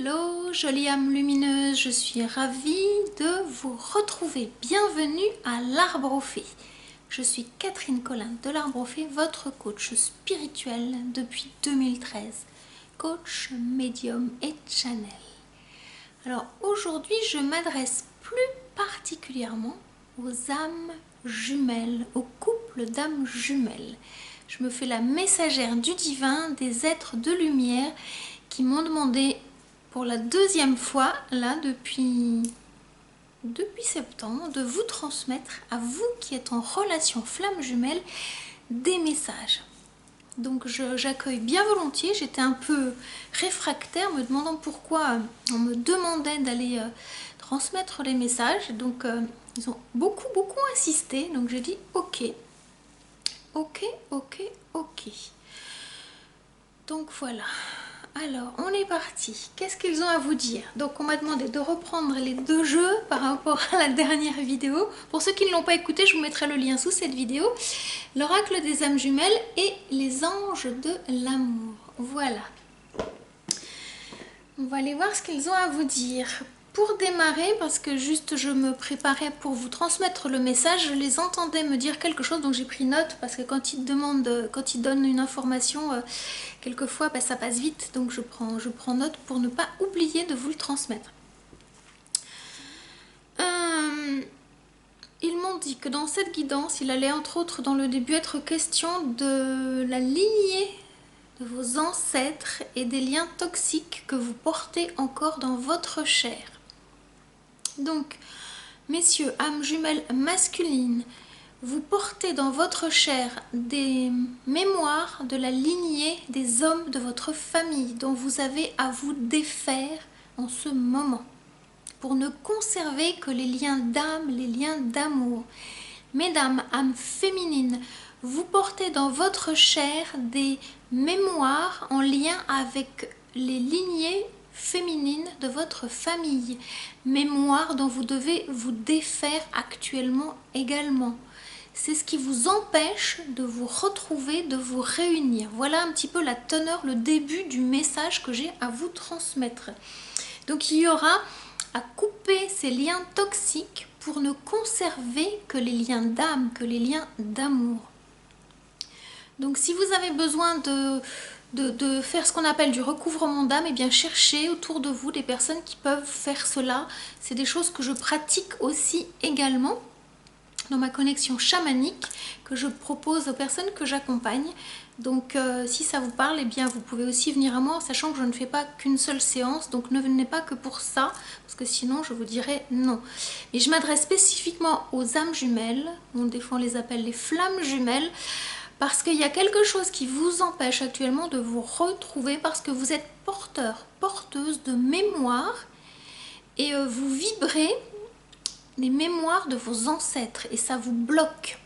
Hello, jolie âme lumineuse, je suis ravie de vous retrouver. Bienvenue à l'Arbre aux Fées. Je suis Catherine Collin de l'Arbre aux Fées, votre coach spirituel depuis 2013. Coach, médium et channel. Alors aujourd'hui, je m'adresse plus particulièrement aux âmes jumelles, au couple d'âmes jumelles. Je me fais la messagère du divin, des êtres de lumière qui m'ont demandé pour la deuxième fois, là, depuis septembre, de vous transmettre, à vous qui êtes en relation flamme jumelle, des messages. Donc j'accueille bien volontiers. J'étais un peu réfractaire, me demandant pourquoi on me demandait d'aller transmettre les messages. Donc ils ont beaucoup insisté, donc j'ai dit ok. Donc voilà. Alors, on est parti. Qu'est-ce qu'ils ont à vous dire? Donc, on m'a demandé de reprendre les deux jeux par rapport à la dernière vidéo. Pour ceux qui ne l'ont pas écouté, je vous mettrai le lien sous cette vidéo. L'oracle des âmes jumelles et les anges de l'amour. Voilà. On va aller voir ce qu'ils ont à vous dire. Pour démarrer, parce que juste je me préparais pour vous transmettre le message, je les entendais me dire quelque chose, donc j'ai pris note, parce que quand ils demandent, quand ils donnent une information, quelquefois ça passe vite, donc je prends note pour ne pas oublier de vous le transmettre. Ils m'ont dit que dans cette guidance, il allait entre autres dans le début être question de la lignée de vos ancêtres et des liens toxiques que vous portez encore dans votre chair. Donc, messieurs, âmes jumelles masculines, vous portez dans votre chair des mémoires de la lignée des hommes de votre famille dont vous avez à vous défaire en ce moment pour ne conserver que les liens d'âme, les liens d'amour. Mesdames, âmes féminines, vous portez dans votre chair des mémoires en lien avec les lignées féminines de votre famille, mémoire dont vous devez vous défaire actuellement également. C'est ce qui vous empêche de vous retrouver, de vous réunir. Voilà un petit peu la teneur, le début du message que j'ai à vous transmettre. Donc il y aura à couper ces liens toxiques pour ne conserver que les liens d'âme, que les liens d'amour. Donc si vous avez besoin de faire ce qu'on appelle du recouvrement d'âme, et bien cherchez autour de vous des personnes qui peuvent faire cela. C'est des choses que je pratique aussi également dans ma connexion chamanique que je propose aux personnes que j'accompagne. Donc si ça vous parle, eh bien vous pouvez aussi venir à moi, en sachant que je ne fais pas qu'une seule séance, donc ne venez pas que pour ça, parce que sinon je vous dirais non. Et je m'adresse spécifiquement aux âmes jumelles, des fois on les appelle les flammes jumelles, parce qu'il y a quelque chose qui vous empêche actuellement de vous retrouver, parce que vous êtes porteur, porteuse de mémoire, et vous vibrez les mémoires de vos ancêtres, et ça vous bloque.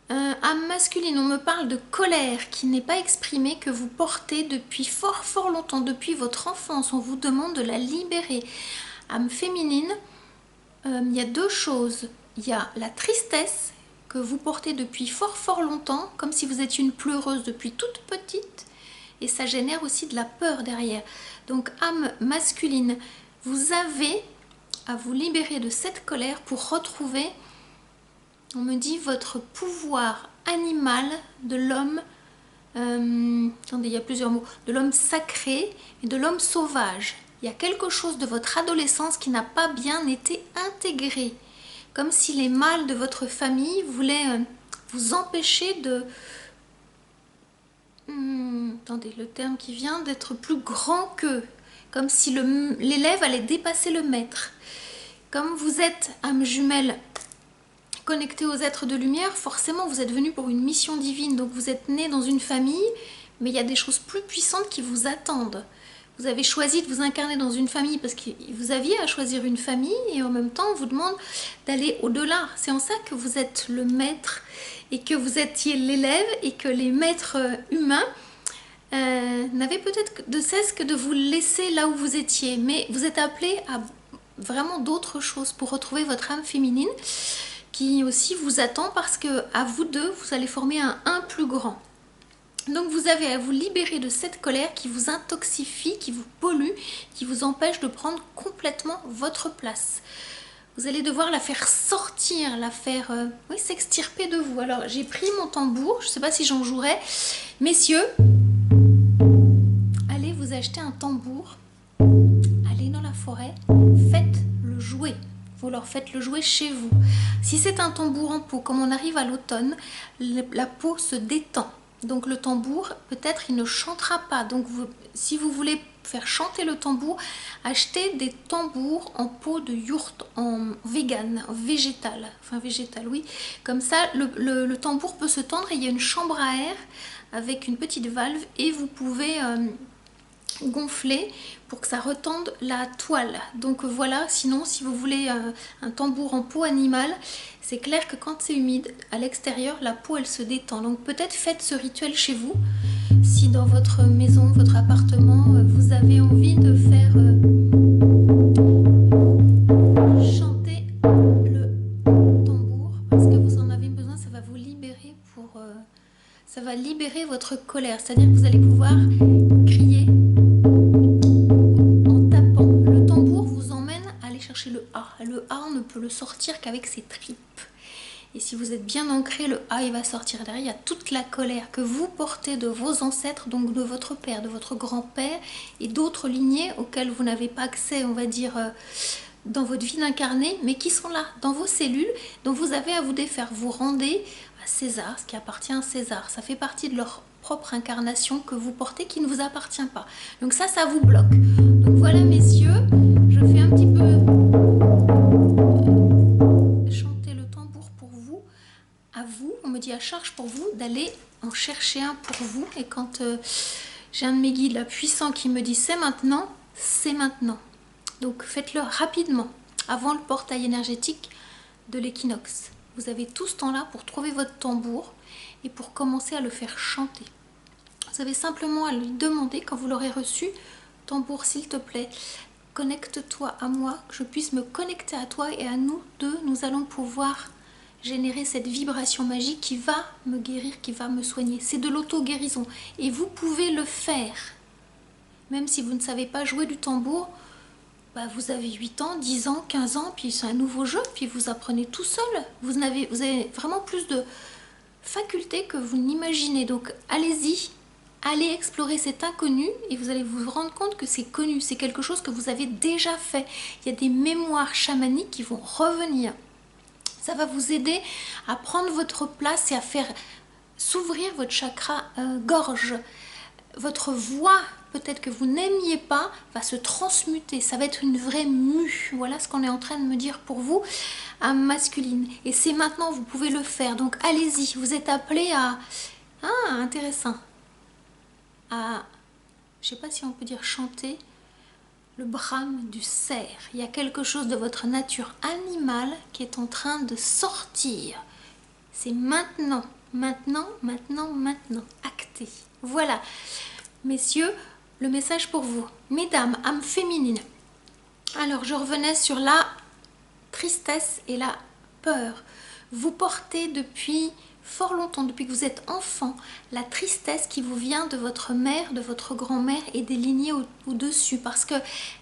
Âme masculine, on me parle de colère qui n'est pas exprimée, que vous portez depuis fort longtemps, depuis votre enfance, on vous demande de la libérer. Âme féminine, il y a deux choses, il y a la tristesse que vous portez depuis fort longtemps, comme si vous étiez une pleureuse depuis toute petite, et ça génère aussi de la peur derrière. Donc âme masculine, vous avez à vous libérer de cette colère pour retrouver, on me dit, votre pouvoir animal de l'homme, attendez, il y a plusieurs mots, de l'homme sacré et de l'homme sauvage. Il y a quelque chose de votre adolescence qui n'a pas bien été intégré, comme si les mâles de votre famille voulaient vous empêcher de... attendez, le terme qui vient, d'être plus grand qu'eux, comme si l'élève allait dépasser le maître. Comme vous êtes âme jumelle connecté aux êtres de lumière, forcément vous êtes venu pour une mission divine, donc vous êtes né dans une famille, mais il y a des choses plus puissantes qui vous attendent. Vous avez choisi de vous incarner dans une famille parce que vous aviez à choisir une famille, et en même temps on vous demande d'aller au-delà. C'est en ça que vous êtes le maître et que vous étiez l'élève, et que les maîtres humains n'avaient peut-être de cesse que de vous laisser là où vous étiez, mais vous êtes appelé à vraiment d'autres choses pour retrouver votre âme féminine qui aussi vous attend, parce que à vous deux vous allez former un plus grand. Donc vous avez à vous libérer de cette colère qui vous intoxifie, qui vous pollue, qui vous empêche de prendre complètement votre place. Vous allez devoir la faire sortir, la faire oui, s'extirper de vous. Alors j'ai pris mon tambour, je ne sais pas si j'en jouerai. Messieurs, allez vous acheter un tambour, allez dans la forêt, faites-le jouer. Vous leur faites le jouer chez vous. Si c'est un tambour en peau, comme on arrive à l'automne, la peau se détend. Donc le tambour, peut-être il ne chantera pas. Donc si vous voulez faire chanter le tambour, achetez des tambours en peau de yourte, en vegan, végétal. Enfin végétal, oui. Comme ça, le tambour peut se tendre et il y a une chambre à air avec une petite valve et vous pouvez gonfler pour que ça retende la toile. Donc voilà, sinon si vous voulez un tambour en peau animale, c'est clair que quand c'est humide à l'extérieur, la peau elle se détend. Donc peut-être faites ce rituel chez vous. Si dans votre maison, votre appartement, vous avez envie de faire chanter le tambour parce que vous en avez besoin, ça va vous libérer ça va libérer votre colère. C'est-à-dire que vous allez pouvoir crier en tapant. Le tambour vous emmène à aller chercher le A. Le A, on ne peut le sortir qu'avec ses tripes. Et si vous êtes bien ancré, le A, il va sortir derrière. Il y a toute la colère que vous portez de vos ancêtres, donc de votre père, de votre grand-père et d'autres lignées auxquelles vous n'avez pas accès, on va dire, dans votre vie d'incarné, mais qui sont là, dans vos cellules, dont vous avez à vous défaire. Vous rendez à César ce qui appartient à César. Ça fait partie de leur propre incarnation que vous portez, qui ne vous appartient pas. Donc ça vous bloque. Donc voilà, messieurs, je fais un petit peu chanter le tambour pour vous. À vous, on me dit à charge pour vous d'aller en chercher un pour vous. Et quand j'ai un de mes guides là, puissant qui me dit c'est maintenant, c'est maintenant. Donc faites-le rapidement, avant le portail énergétique de l'équinoxe. Vous avez tout ce temps-là pour trouver votre tambour et pour commencer à le faire chanter. Vous avez simplement à lui demander, quand vous l'aurez reçu, tambour s'il te plaît, connecte-toi à moi, que je puisse me connecter à toi et à nous deux, nous allons pouvoir générer cette vibration magique qui va me guérir, qui va me soigner. C'est de l'auto-guérison et vous pouvez le faire. Même si vous ne savez pas jouer du tambour, vous avez 8 ans, 10 ans, 15 ans, puis c'est un nouveau jeu, puis vous apprenez tout seul. Vous avez vraiment plus de facultés que vous n'imaginez. Donc allez-y, allez explorer cet inconnu et vous allez vous rendre compte que c'est connu, c'est quelque chose que vous avez déjà fait. Il y a des mémoires chamaniques qui vont revenir. Ça va vous aider à prendre votre place et à faire s'ouvrir votre chakra gorge. Votre voix, peut-être que vous n'aimiez pas, va se transmuter. Ça va être une vraie mue. Voilà ce qu'on est en train de me dire pour vous, à masculine. Et c'est maintenant, vous pouvez le faire. Donc allez-y, vous êtes appelé à... Ah, intéressant. À, je ne sais pas si on peut dire chanter, le brame du cerf. Il y a quelque chose de votre nature animale qui est en train de sortir. C'est maintenant, maintenant, maintenant, maintenant. Acté. Voilà, messieurs, le message pour vous. Mesdames, âme féminine. Alors, je revenais sur la tristesse et la peur. Vous portez depuis fort longtemps, depuis que vous êtes enfant, la tristesse qui vous vient de votre mère, de votre grand-mère et des lignées au-dessus. Parce que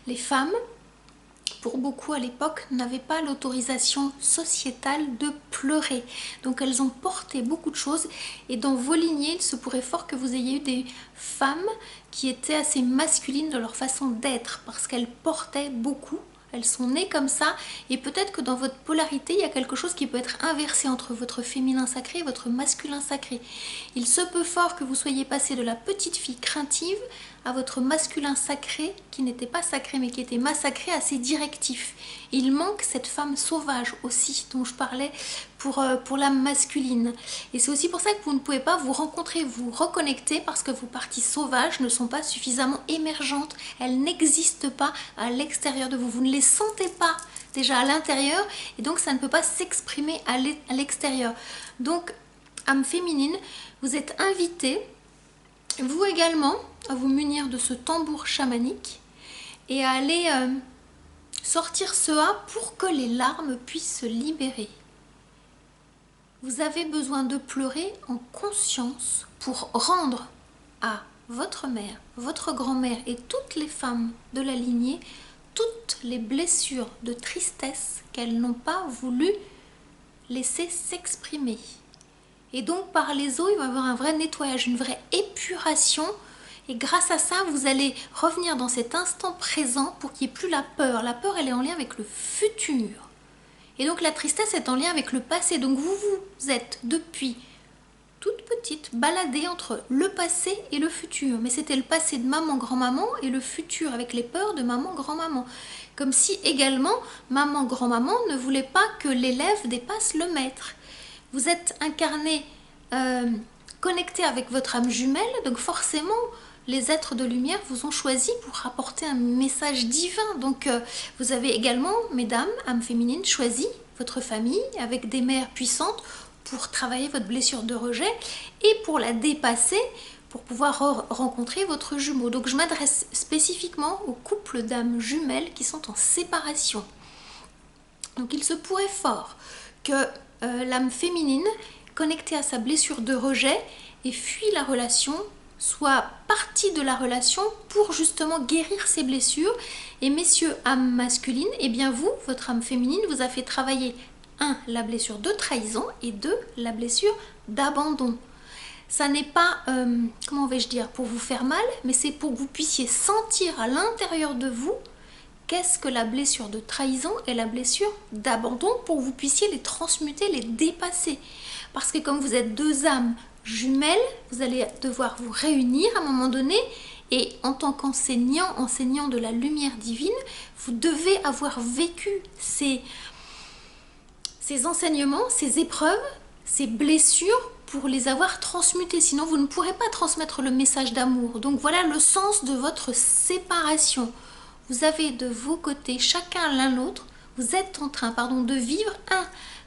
les femmes, pour beaucoup à l'époque, n'avaient pas l'autorisation sociétale de pleurer. Donc elles ont porté beaucoup de choses et dans vos lignées, il se pourrait fort que vous ayez eu des femmes qui étaient assez masculines de leur façon d'être parce qu'elles portaient beaucoup. Elles sont nées comme ça et peut-être que dans votre polarité, il y a quelque chose qui peut être inversé entre votre féminin sacré et votre masculin sacré. Il se peut fort que vous soyez passé de la petite fille craintive à votre masculin sacré, qui n'était pas sacré mais qui était massacré, assez directif. Il manque cette femme sauvage aussi dont je parlais pour l'âme masculine. Et c'est aussi pour ça que vous ne pouvez pas vous rencontrer, vous reconnecter, parce que vos parties sauvages ne sont pas suffisamment émergentes. Elles n'existent pas à l'extérieur de vous. Vous ne les sentez pas déjà à l'intérieur et donc ça ne peut pas s'exprimer à l'extérieur. Donc, âme féminine, vous êtes invité, vous également, à vous munir de ce tambour chamanique et à aller sortir ce A pour que les larmes puissent se libérer. Vous avez besoin de pleurer en conscience pour rendre à votre mère, votre grand-mère et toutes les femmes de la lignée toutes les blessures de tristesse qu'elles n'ont pas voulu laisser s'exprimer. Et donc par les eaux, il va y avoir un vrai nettoyage, une vraie épuration. Et grâce à ça, vous allez revenir dans cet instant présent pour qu'il n'y ait plus la peur. La peur, elle est en lien avec le futur. Et donc la tristesse est en lien avec le passé. Donc vous êtes depuis toute petite baladée entre le passé et le futur. Mais c'était le passé de maman, grand-maman et le futur avec les peurs de maman, grand-maman. Comme si également maman, grand-maman ne voulait pas que l'élève dépasse le maître. Vous êtes incarné, connecté avec votre âme jumelle, donc forcément les êtres de lumière vous ont choisi pour apporter un message divin. Donc vous avez également, mesdames, âmes féminines, choisi votre famille avec des mères puissantes pour travailler votre blessure de rejet et pour la dépasser, pour pouvoir rencontrer votre jumeau. Donc je m'adresse spécifiquement aux couples d'âmes jumelles qui sont en séparation. Donc il se pourrait fort que l'âme féminine, connectée à sa blessure de rejet et fuit la relation, soit partie de la relation pour justement guérir ses blessures. Et messieurs, âme masculine, et bien vous, votre âme féminine, vous a fait travailler 1. La blessure de trahison et 2. La blessure d'abandon. Ça n'est pas, comment vais-je dire, pour vous faire mal, mais c'est pour que vous puissiez sentir à l'intérieur de vous qu'est-ce que la blessure de trahison et la blessure d'abandon pour que vous puissiez les transmuter, les dépasser. Parce que comme vous êtes deux âmes jumelles, vous allez devoir vous réunir à un moment donné et en tant enseignant de la lumière divine, vous devez avoir vécu ces enseignements, ces épreuves, ces blessures pour les avoir transmutées. Sinon, vous ne pourrez pas transmettre le message d'amour. Donc voilà le sens de votre séparation. Vous avez de vos côtés, chacun l'un l'autre, vous êtes en train de vivre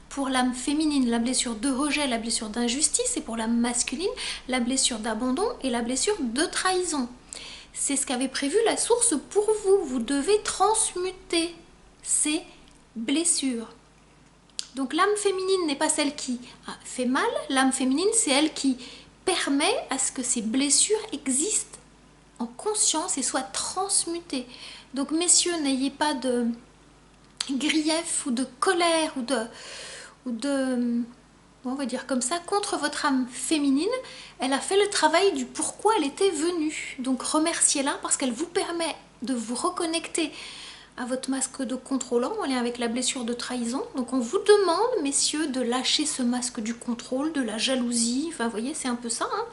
pour l'âme féminine, la blessure de rejet, la blessure d'injustice, et pour l'âme masculine, la blessure d'abandon et la blessure de trahison. C'est ce qu'avait prévu la source pour vous. Vous devez transmuter ces blessures. Donc l'âme féminine n'est pas celle qui fait mal, l'âme féminine c'est elle qui permet à ce que ces blessures existent en conscience et soient transmutées. Donc messieurs, n'ayez pas de grief ou de colère ou de on va dire comme ça, contre votre âme féminine. Elle a fait le travail du pourquoi elle était venue. Donc remerciez-la parce qu'elle vous permet de vous reconnecter à votre masque de contrôlant en lien avec la blessure de trahison. Donc on vous demande, messieurs, de lâcher ce masque du contrôle, de la jalousie, enfin vous voyez, c'est un peu ça, hein,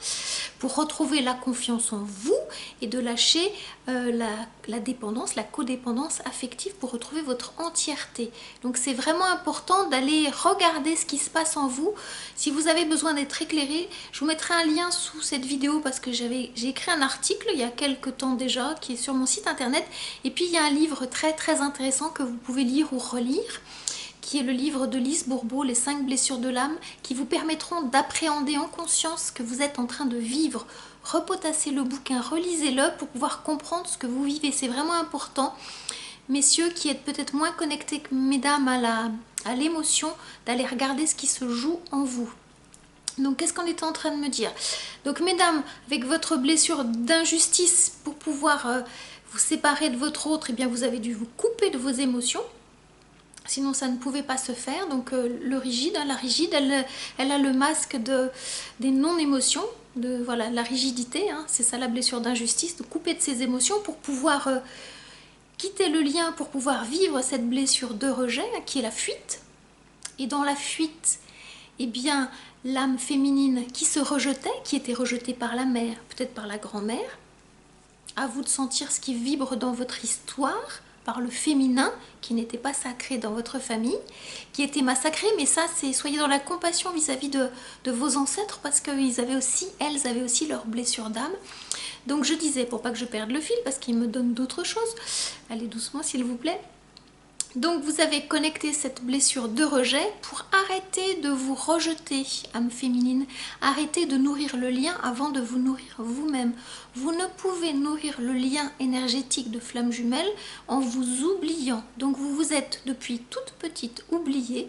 pour retrouver la confiance en vous et de lâcher la dépendance, la codépendance affective pour retrouver votre entièreté. Donc c'est vraiment important d'aller regarder ce qui se passe en vous. Si vous avez besoin d'être éclairé, je vous mettrai un lien sous cette vidéo parce que j'ai écrit un article il y a quelques temps déjà qui est sur mon site internet, et puis il y a un livre très intéressant que vous pouvez lire ou relire, qui est le livre de Lise Bourbeau, Les 5 blessures de l'âme, qui vous permettront d'appréhender en conscience ce que vous êtes en train de vivre. Repotassez le bouquin, relisez-le pour pouvoir comprendre ce que vous vivez. C'est vraiment important, messieurs qui êtes peut-être moins connectés que mesdames à l'émotion, d'aller regarder ce qui se joue en vous. Donc qu'est-ce qu'on était en train de me dire? Donc mesdames, avec votre blessure d'injustice, pour pouvoir vous séparer de votre autre, eh bien vous avez dû vous couper de vos émotions. Sinon ça ne pouvait pas se faire. Donc la rigide, elle a le masque des non-émotions, voilà, la rigidité, hein, c'est ça la blessure d'injustice, de couper de ses émotions pour pouvoir quitter le lien, pour pouvoir vivre cette blessure de rejet qui est la fuite. Et dans la fuite, eh bien l'âme féminine qui se rejetait, qui était rejetée par la mère, peut-être par la grand-mère, à vous de sentir ce qui vibre dans votre histoire, par le féminin qui n'était pas sacré dans votre famille, qui était massacré, mais ça c'est, soyez dans la compassion vis-à-vis de vos ancêtres parce qu'elles avaient aussi leurs blessures d'âme. Donc je disais, pour pas que je perde le fil, parce qu'il me donne d'autres choses, allez doucement s'il vous plaît. Donc vous avez connecté cette blessure de rejet pour arrêter de vous rejeter, âme féminine, arrêter de nourrir le lien avant de vous nourrir vous-même. Vous ne pouvez nourrir le lien énergétique de flamme jumelle en vous oubliant. Donc vous vous êtes depuis toute petite oubliée,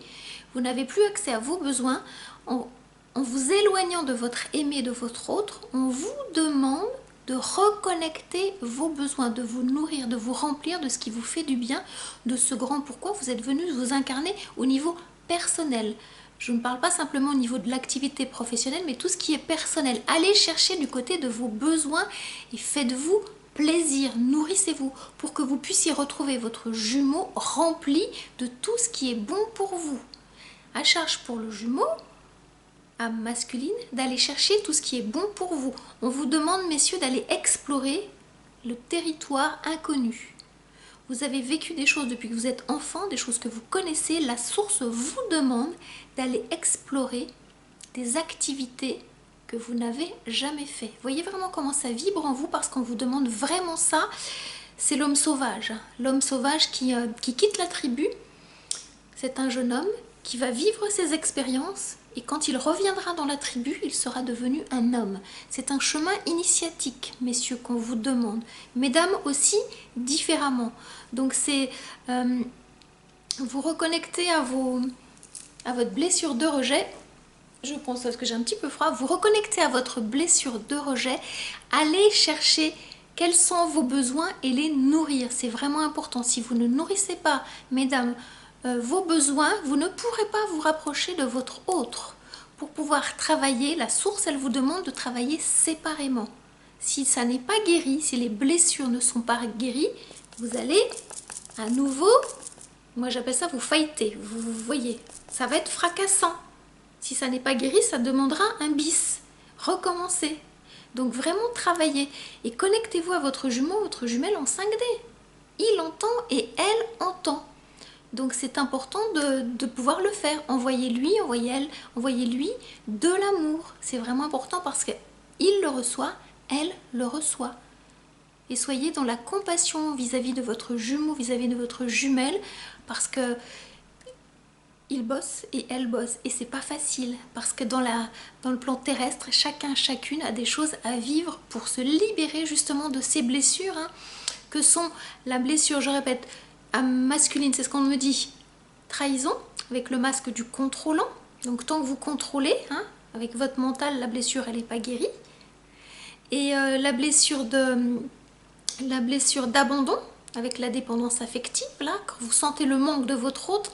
vous n'avez plus accès à vos besoins en en vous éloignant de votre aimé, de votre autre, on vous demande de reconnecter vos besoins, de vous nourrir, de vous remplir de ce qui vous fait du bien, de ce grand pourquoi vous êtes venu vous incarner au niveau personnel. Je ne parle pas simplement au niveau de l'activité professionnelle, mais tout ce qui est personnel. Allez chercher du côté de vos besoins et faites-vous plaisir, nourrissez-vous pour que vous puissiez retrouver votre jumeau rempli de tout ce qui est bon pour vous. À charge pour le jumeau, âme masculine, d'aller chercher tout ce qui est bon pour vous. On vous demande, messieurs, d'aller explorer le territoire inconnu. Vous avez vécu des choses depuis que vous êtes enfant, des choses que vous connaissez. La source vous demande d'aller explorer des activités que vous n'avez jamais fait. Voyez vraiment comment ça vibre en vous parce qu'on vous demande vraiment ça. C'est l'homme sauvage. L'homme sauvage qui quitte la tribu. C'est un jeune homme qui va vivre ses expériences et quand il reviendra dans la tribu, il sera devenu un homme. C'est un chemin initiatique, messieurs, qu'on vous demande. Mesdames aussi, différemment. Donc c'est vous reconnecter à votre blessure de rejet. Je pense parce que j'ai un petit peu froid. Vous reconnecter à votre blessure de rejet. Allez chercher quels sont vos besoins et les nourrir. C'est vraiment important. Si vous ne nourrissez pas, mesdames, vos besoins, vous ne pourrez pas vous rapprocher de votre autre. Pour pouvoir travailler, la source, elle vous demande de travailler séparément. Si ça n'est pas guéri, si les blessures ne sont pas guéries, vous allez à nouveau, moi j'appelle ça vous fighter, vous voyez, ça va être fracassant. Si ça n'est pas guéri, ça demandera un bis, recommencer. Donc vraiment travaillez et connectez-vous à votre jumeau, votre jumelle en 5D. Il entend et elle entend. Donc c'est important de pouvoir le faire. Envoyez-lui, envoyez elle, envoyez-lui de l'amour. C'est vraiment important parce qu'il le reçoit, elle le reçoit. Et soyez dans la compassion vis-à-vis de votre jumeau, vis-à-vis de votre jumelle, parce que il bosse et elle bosse. Et c'est pas facile, parce que dans le plan terrestre, chacune a des choses à vivre pour se libérer justement de ces blessures, que sont la blessure, je répète, masculine, c'est ce qu'on me dit, trahison, avec le masque du contrôlant. Donc tant que vous contrôlez, avec votre mental, la blessure, elle n'est pas guérie. Et la blessure d'abandon, avec la dépendance affective, là, quand vous sentez le manque de votre autre,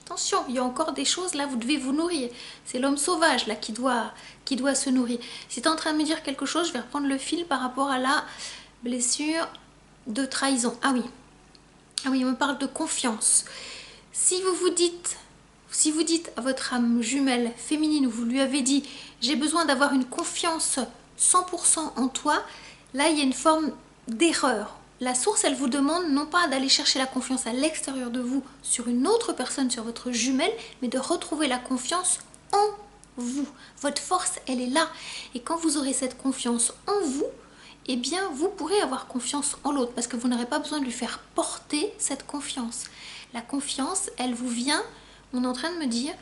attention, il y a encore des choses, là, vous devez vous nourrir. C'est l'homme sauvage, là, qui doit se nourrir. Si tu es en train de me dire quelque chose, je vais reprendre le fil par rapport à la blessure de trahison. Ah oui, on me parle de confiance. Si vous dites à votre âme jumelle féminine, vous lui avez dit « j'ai besoin d'avoir une confiance 100% en toi », là, il y a une forme d'erreur. La source, elle vous demande non pas d'aller chercher la confiance à l'extérieur de vous, sur une autre personne, sur votre jumelle, mais de retrouver la confiance en vous. Votre force, elle est là. Et quand vous aurez cette confiance en vous, eh bien, vous pourrez avoir confiance en l'autre parce que vous n'aurez pas besoin de lui faire porter cette confiance. La confiance, elle vous vient, on est en train de me dire,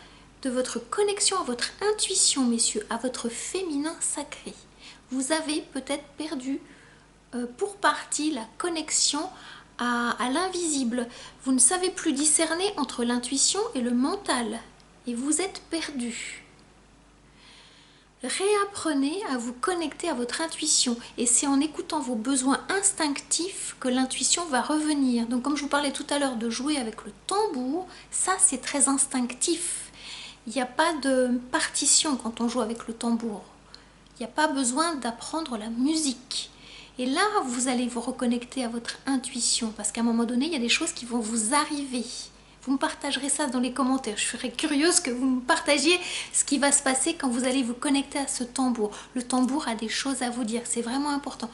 de votre connexion à votre intuition, messieurs, à votre féminin sacré. Vous avez peut-être perdu pour partie la connexion à l'invisible. Vous ne savez plus discerner entre l'intuition et le mental et vous êtes perdu. Réapprenez à vous connecter à votre intuition et c'est en écoutant vos besoins instinctifs que l'intuition va revenir. Donc comme je vous parlais tout à l'heure de jouer avec le tambour, ça c'est très instinctif. Il n'y a pas de partition quand on joue avec le tambour. Il n'y a pas besoin d'apprendre la musique. Et là, vous allez vous reconnecter à votre intuition parce qu'à un moment donné, il y a des choses qui vont vous arriver. Vous me partagerez ça dans les commentaires. Je serais curieuse que vous me partagiez ce qui va se passer quand vous allez vous connecter à ce tambour. Le tambour a des choses à vous dire, c'est vraiment important.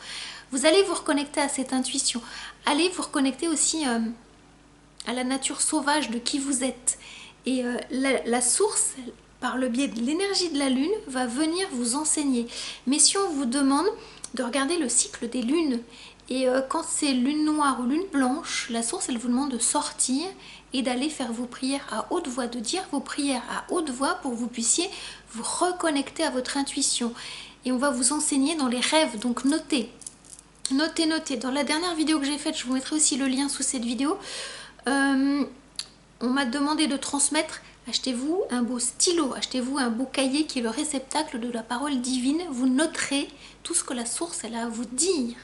Vous allez vous reconnecter à cette intuition. Allez vous reconnecter aussi à la nature sauvage de qui vous êtes. Et la source, par le biais de l'énergie de la lune, va venir vous enseigner. Mais si on vous demande de regarder le cycle des lunes, et quand c'est lune noire ou lune blanche, la source, elle vous demande de sortir et d'aller faire vos prières à haute voix, de dire vos prières à haute voix pour que vous puissiez vous reconnecter à votre intuition. Et on va vous enseigner dans les rêves, donc notez. Notez, notez. Dans la dernière vidéo que j'ai faite, je vous mettrai aussi le lien sous cette vidéo, on m'a demandé de transmettre Achetez-vous un beau stylo, achetez-vous un beau cahier qui est le réceptacle de la parole divine. Vous noterez tout ce que la source elle a à vous dire.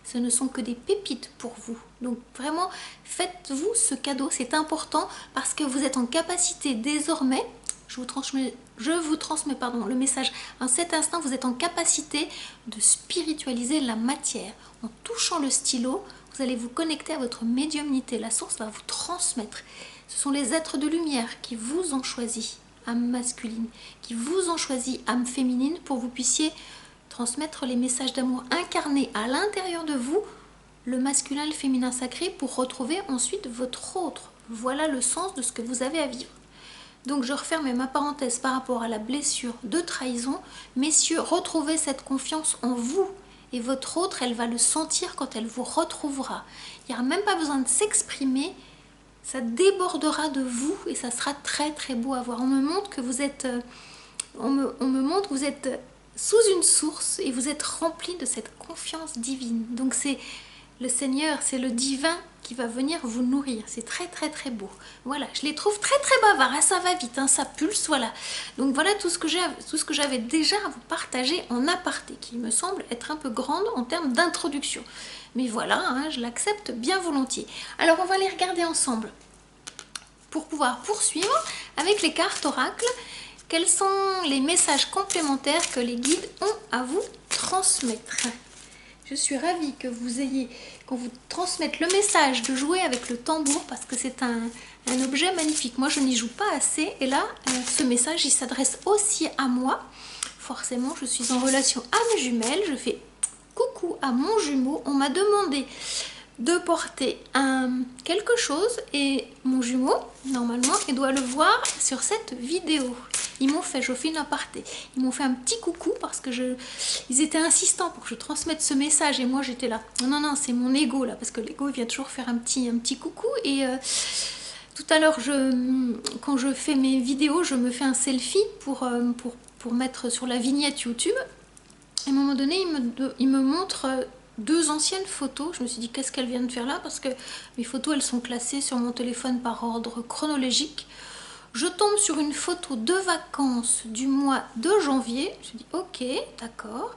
Ce ne sont que des pépites pour vous. Donc vraiment, faites-vous ce cadeau, c'est important parce que vous êtes en capacité désormais, je vous transmets le message. En cet instant, vous êtes en capacité de spiritualiser la matière. En touchant le stylo, vous allez vous connecter à votre médiumnité. La source va vous transmettre. Ce sont les êtres de lumière qui vous ont choisi âme masculine, qui vous ont choisi âme féminine pour que vous puissiez transmettre les messages d'amour incarnés à l'intérieur de vous, le masculin et le féminin sacré, pour retrouver ensuite votre autre. Voilà le sens de ce que vous avez à vivre. Donc je referme ma parenthèse par rapport à la blessure de trahison. Messieurs, retrouvez cette confiance en vous. Et votre autre, elle va le sentir quand elle vous retrouvera. Il n'y aura même pas besoin de s'exprimer. Ça débordera de vous et ça sera très très beau à voir. On me montre que vous êtes, sous une source et vous êtes rempli de cette confiance divine. Donc c'est le Seigneur, c'est le divin qui va venir vous nourrir. C'est très très très beau. Voilà, je les trouve très très bavards, hein, ça va vite, hein, ça pulse, voilà. Donc voilà tout ce que j'avais déjà à vous partager en aparté, qui me semble être un peu grande en termes d'introduction. Mais voilà, hein, je l'accepte bien volontiers. Alors on va les regarder ensemble pour pouvoir poursuivre avec les cartes oracles. Quels sont les messages complémentaires que les guides ont à vous transmettre? Je suis ravie que qu'on vous transmette le message de jouer avec le tambour parce que c'est un objet magnifique. Moi, je n'y joue pas assez et là, ce message, il s'adresse aussi à moi. Forcément, je suis en relation âme jumelle. Je fais coucou à mon jumeau. On m'a demandé de porter quelque chose et mon jumeau, normalement, il doit le voir sur cette vidéo. Ils m'ont fait, je fais une aparté, ils m'ont fait un petit coucou parce que ils étaient insistants pour que je transmette ce message et moi j'étais là. Non, non, c'est mon ego là, parce que l'ego vient toujours faire un petit coucou et tout à l'heure, quand je fais mes vidéos, je me fais un selfie pour mettre sur la vignette YouTube. Et à un moment donné, il me montre deux anciennes photos. Je me suis dit, qu'est-ce qu'elle vient de faire là? Parce que mes photos, elles sont classées sur mon téléphone par ordre chronologique. Je tombe sur une photo de vacances du mois de janvier. Je me dis, ok, d'accord.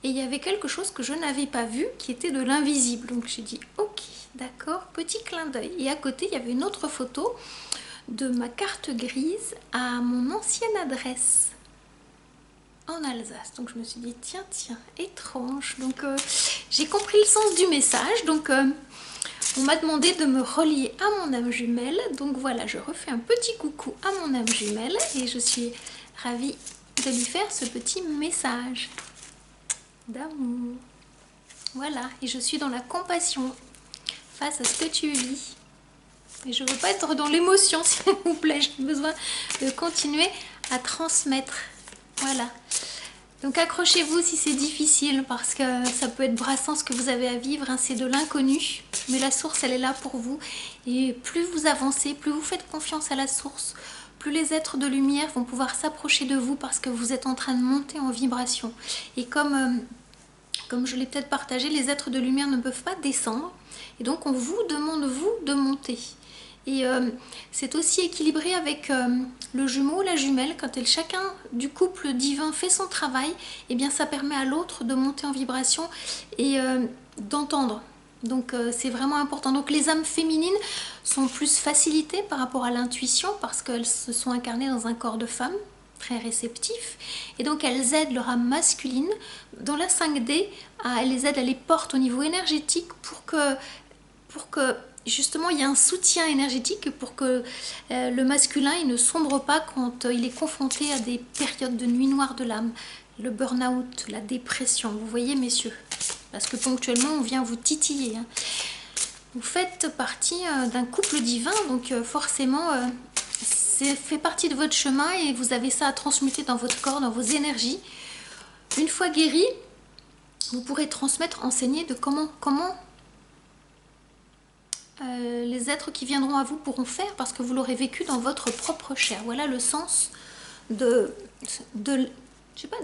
Et il y avait quelque chose que je n'avais pas vu, qui était de l'invisible. Donc j'ai dit, ok, d'accord, petit clin d'œil. Et à côté, il y avait une autre photo de ma carte grise à mon ancienne adresse en Alsace. Donc je me suis dit, tiens, étrange. Donc j'ai compris le sens du message. Donc on m'a demandé de me relier à mon âme jumelle. Donc voilà, je refais un petit coucou à mon âme jumelle et je suis ravie de lui faire ce petit message d'amour. Voilà, et je suis dans la compassion face à ce que tu vis. Et je ne veux pas être dans l'émotion, s'il vous plaît. J'ai besoin de continuer à transmettre. Voilà. Donc accrochez-vous si c'est difficile parce que ça peut être brassant ce que vous avez à vivre. Hein, c'est de l'inconnu. Mais la source, elle est là pour vous. Et plus vous avancez, plus vous faites confiance à la source, plus les êtres de lumière vont pouvoir s'approcher de vous parce que vous êtes en train de monter en vibration. Et comme je l'ai peut-être partagé, les êtres de lumière ne peuvent pas descendre. Et donc on vous demande, vous, de monter. Et c'est aussi équilibré avec le jumeau, la jumelle. Quand chacun du couple divin fait son travail, eh bien ça permet à l'autre de monter en vibration et d'entendre. Donc c'est vraiment important. Donc les âmes féminines sont plus facilitées par rapport à l'intuition parce qu'elles se sont incarnées dans un corps de femme très réceptif. Et donc elles aident leur âme masculine. Dans la 5D, elles les aident, elles les portent au niveau énergétique pour que justement il y ait un soutien énergétique pour que le masculin il ne sombre pas quand il est confronté à des périodes de nuit noire de l'âme, le burn-out, la dépression. Vous voyez messieurs, parce que ponctuellement on vient vous titiller. Hein. Vous faites partie d'un couple divin, donc forcément c'est fait partie de votre chemin et vous avez ça à transmuter dans votre corps, dans vos énergies. Une fois guéri, vous pourrez transmettre, enseigner de comment les êtres qui viendront à vous pourront faire parce que vous l'aurez vécu dans votre propre chair. Voilà le sens de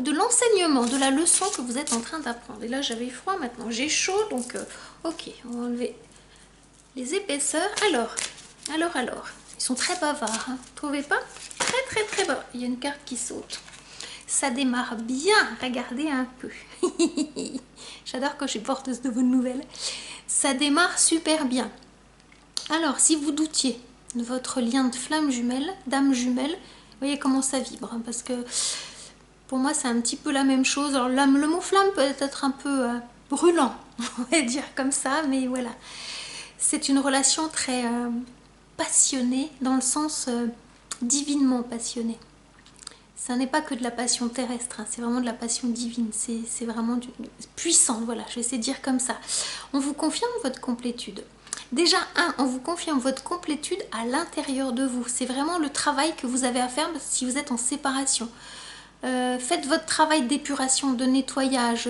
l'enseignement, de la leçon que vous êtes en train d'apprendre. Et là j'avais froid, maintenant j'ai chaud, donc ok, on va enlever les épaisseurs. Alors, Ils sont très bavards, hein. Vous trouvez pas? Très très très bas. Il y a une carte qui saute. Ça démarre bien, regardez un peu. J'adore quand je suis porteuse de bonnes nouvelles. Ça démarre super bien. Alors, si vous doutiez de votre lien de flamme jumelle, d'âme jumelle, vous voyez comment ça vibre, hein, parce que pour moi, c'est un petit peu la même chose. Alors, le mot flamme peut être un peu brûlant, on va dire comme ça, mais voilà. C'est une relation très passionnée, dans le sens divinement passionnée. Ça n'est pas que de la passion terrestre, hein, c'est vraiment de la passion divine, c'est vraiment puissant, voilà, je vais essayer de dire comme ça. On vous confirme votre complétude. Déjà, on vous confirme votre complétude à l'intérieur de vous. C'est vraiment le travail que vous avez à faire si vous êtes en séparation. Faites votre travail d'épuration, de nettoyage,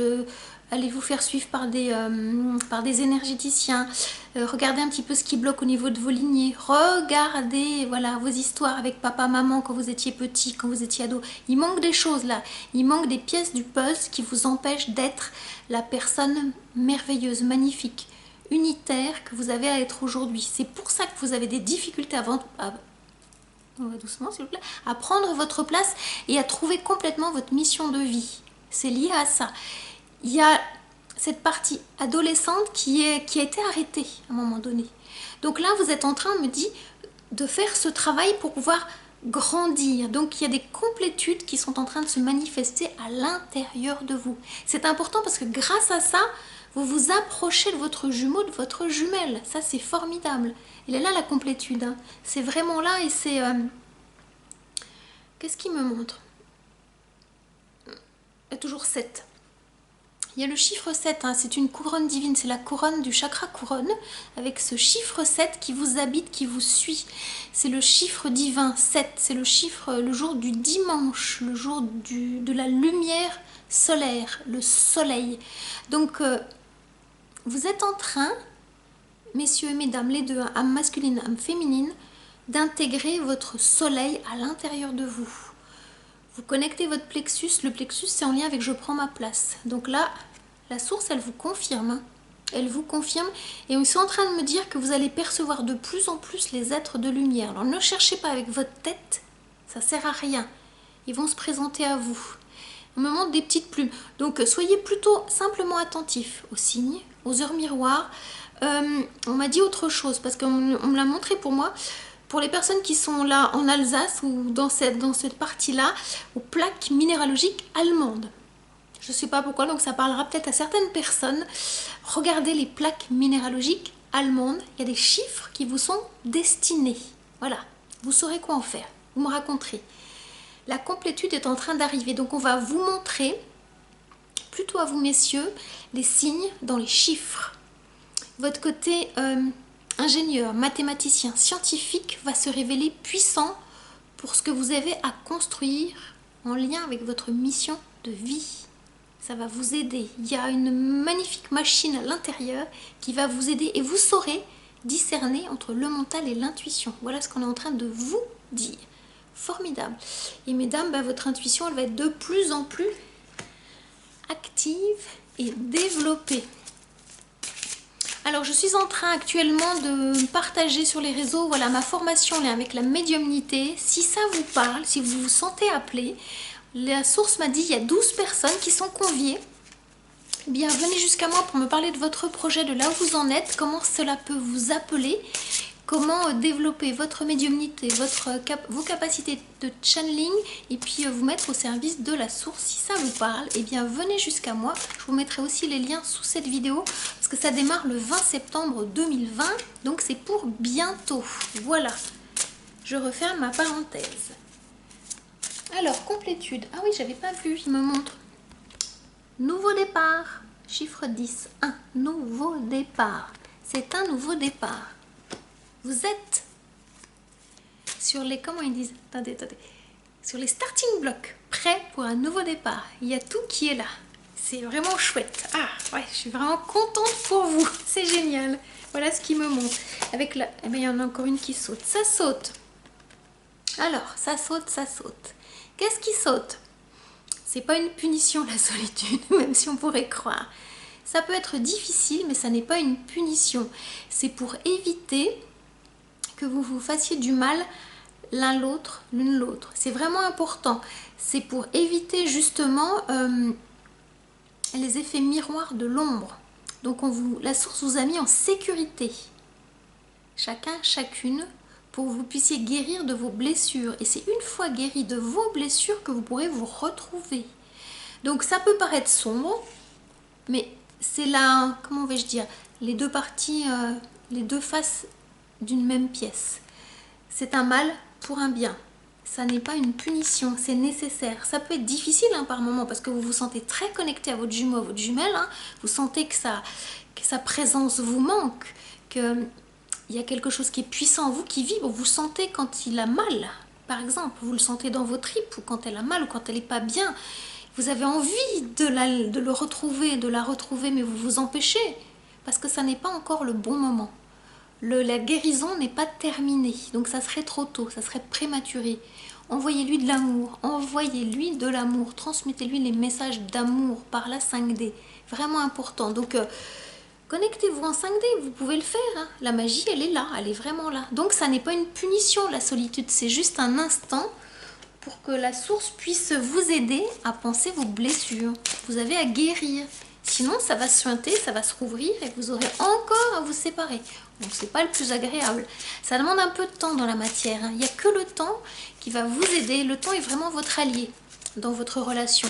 allez vous faire suivre par des énergéticiens, regardez un petit peu ce qui bloque au niveau de vos lignées, regardez voilà, vos histoires avec papa, maman quand vous étiez petit, quand vous étiez ado. Il manque des choses là, il manque des pièces du puzzle qui vous empêchent d'être la personne merveilleuse, magnifique, unitaire que vous avez à être aujourd'hui. C'est pour ça que vous avez des difficultés on va doucement s'il vous plaît, à prendre votre place et à trouver complètement votre mission de vie. C'est lié à ça. Il y a cette partie adolescente qui a été arrêtée à un moment donné. Donc là, vous êtes en train, me dit, de faire ce travail pour pouvoir grandir. Donc il y a des complétudes qui sont en train de se manifester à l'intérieur de vous. C'est important parce que grâce à ça, vous vous approchez de votre jumeau, de votre jumelle. Ça, c'est formidable. Il est là la complétude, hein. C'est vraiment là et c'est... Qu'est-ce qu'il me montre? Il y a toujours 7. Il y a le chiffre 7, hein, c'est une couronne divine, c'est la couronne du chakra couronne, avec ce chiffre 7 qui vous habite, qui vous suit. C'est le chiffre divin 7, c'est le chiffre, le jour du dimanche, le jour de la lumière solaire, le soleil. Donc, vous êtes en train, messieurs et mesdames, les deux, âme masculine, âme féminine, d'intégrer votre soleil à l'intérieur de vous. Vous connectez votre plexus. Le plexus, c'est en lien avec je prends ma place. Donc là, la source, elle vous confirme. Hein. Elle vous confirme. Et ils sont en train de me dire que vous allez percevoir de plus en plus les êtres de lumière. Alors ne cherchez pas avec votre tête. Ça sert à rien. Ils vont se présenter à vous. On me montre des petites plumes. Donc soyez plutôt simplement attentifs aux signes, aux heures miroirs. On m'a dit autre chose parce qu'on me l'a montré pour moi. Pour les personnes qui sont là en Alsace ou dans cette partie-là, aux plaques minéralogiques allemandes. Je ne sais pas pourquoi, donc ça parlera peut-être à certaines personnes. Regardez les plaques minéralogiques allemandes. Il y a des chiffres qui vous sont destinés. Voilà, vous saurez quoi en faire. Vous me raconterez. La complétude est en train d'arriver, donc on va vous montrer, plutôt à vous messieurs, les signes dans les chiffres. Votre côté... ingénieur, mathématicien, scientifique va se révéler puissant pour ce que vous avez à construire en lien avec votre mission de vie. Ça va vous aider. Il y a une magnifique machine à l'intérieur qui va vous aider et vous saurez discerner entre le mental et l'intuition. Voilà ce qu'on est en train de vous dire. Formidable. Et mesdames, votre intuition, elle va être de plus en plus active et développée. Alors je suis en train actuellement de partager sur les réseaux voilà, ma formation avec la médiumnité. Si ça vous parle, si vous vous sentez appelé, la source m'a dit il y a 12 personnes qui sont conviées. Eh bien venez jusqu'à moi pour me parler de votre projet, de là où vous en êtes, comment cela peut vous appeler, comment développer votre médiumnité, vos capacités de channeling et puis vous mettre au service de la source. Si ça vous parle, eh bien venez jusqu'à moi. Je vous mettrai aussi les liens sous cette vidéo parce que ça démarre le 20 septembre 2020, donc c'est pour bientôt. Voilà, je referme ma parenthèse. Alors, complétude. Ah oui, j'avais pas vu, il me montre. Nouveau départ, chiffre 10, 1, nouveau départ. C'est un nouveau départ. Vous êtes sur les, comment ils disent, attendez, sur les starting blocks, prêts pour un nouveau départ. Il y a tout qui est là. C'est vraiment chouette. Ah, ouais, je suis vraiment contente pour vous. C'est génial. Voilà ce qui me montre. Avec la, eh bien, il y en a encore une qui saute. Ça saute. Alors, ça saute, ça saute. Qu'est-ce qui saute? C'est pas une punition, la solitude, même si on pourrait croire. Ça peut être difficile, mais ça n'est pas une punition. C'est pour éviter que vous vous fassiez du mal l'un l'autre, l'une l'autre. C'est vraiment important. C'est pour éviter justement les effets miroirs de l'ombre. Donc la source vous a mis en sécurité. Chacun, chacune, pour que vous puissiez guérir de vos blessures. Et c'est une fois guéri de vos blessures que vous pourrez vous retrouver. Donc ça peut paraître sombre, mais c'est là, comment vais-je dire, les deux parties, les deux faces d'une même pièce. C'est un mal pour un bien. Ça n'est pas une punition, c'est nécessaire. Ça peut être difficile par moment parce que vous vous sentez très connecté à votre jumeau, à votre jumelle. Vous sentez que sa présence vous manque, qu'il y a quelque chose qui est puissant en vous, qui vibre. Vous sentez quand il a mal, par exemple. Vous le sentez dans vos tripes ou quand elle a mal ou quand elle n'est pas bien. Vous avez envie de le retrouver, de la retrouver, mais vous vous empêchez parce que ça n'est pas encore le bon moment. La guérison n'est pas terminée, donc ça serait trop tôt, ça serait prématuré. Envoyez-lui de l'amour, envoyez-lui de l'amour, transmettez-lui les messages d'amour par la 5D, vraiment important. Donc connectez-vous en 5D, vous pouvez le faire, la magie elle est là, elle est vraiment là. Donc ça n'est pas une punition la solitude, c'est juste un instant pour que la source puisse vous aider à penser vos blessures. Vous avez à guérir. Sinon, ça va se suinter, ça va se rouvrir et vous aurez encore à vous séparer. Donc, c'est pas le plus agréable. Ça demande un peu de temps dans la matière. Il n'y a que le temps qui va vous aider. Le temps est vraiment votre allié dans votre relation.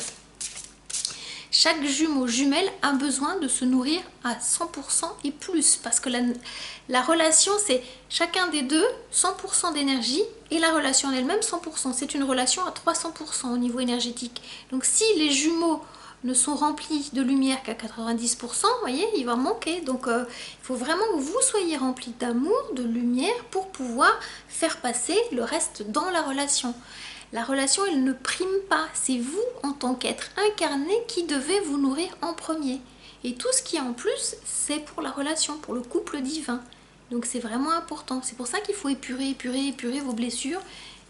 Chaque jumeau, jumelle a besoin de se nourrir à 100% et plus. Parce que la relation, c'est chacun des deux, 100% d'énergie. Et la relation en elle-même, 100%. C'est une relation à 300% au niveau énergétique. Donc, si les jumeaux ne sont remplis de lumière qu'à 90%, vous voyez, il va manquer. Donc, il faut vraiment que vous soyez remplis d'amour, de lumière pour pouvoir faire passer le reste dans la relation. La relation, elle ne prime pas. C'est vous, en tant qu'être incarné, qui devez vous nourrir en premier. Et tout ce qui est en plus, c'est pour la relation, pour le couple divin. Donc, c'est vraiment important. C'est pour ça qu'il faut épurer vos blessures,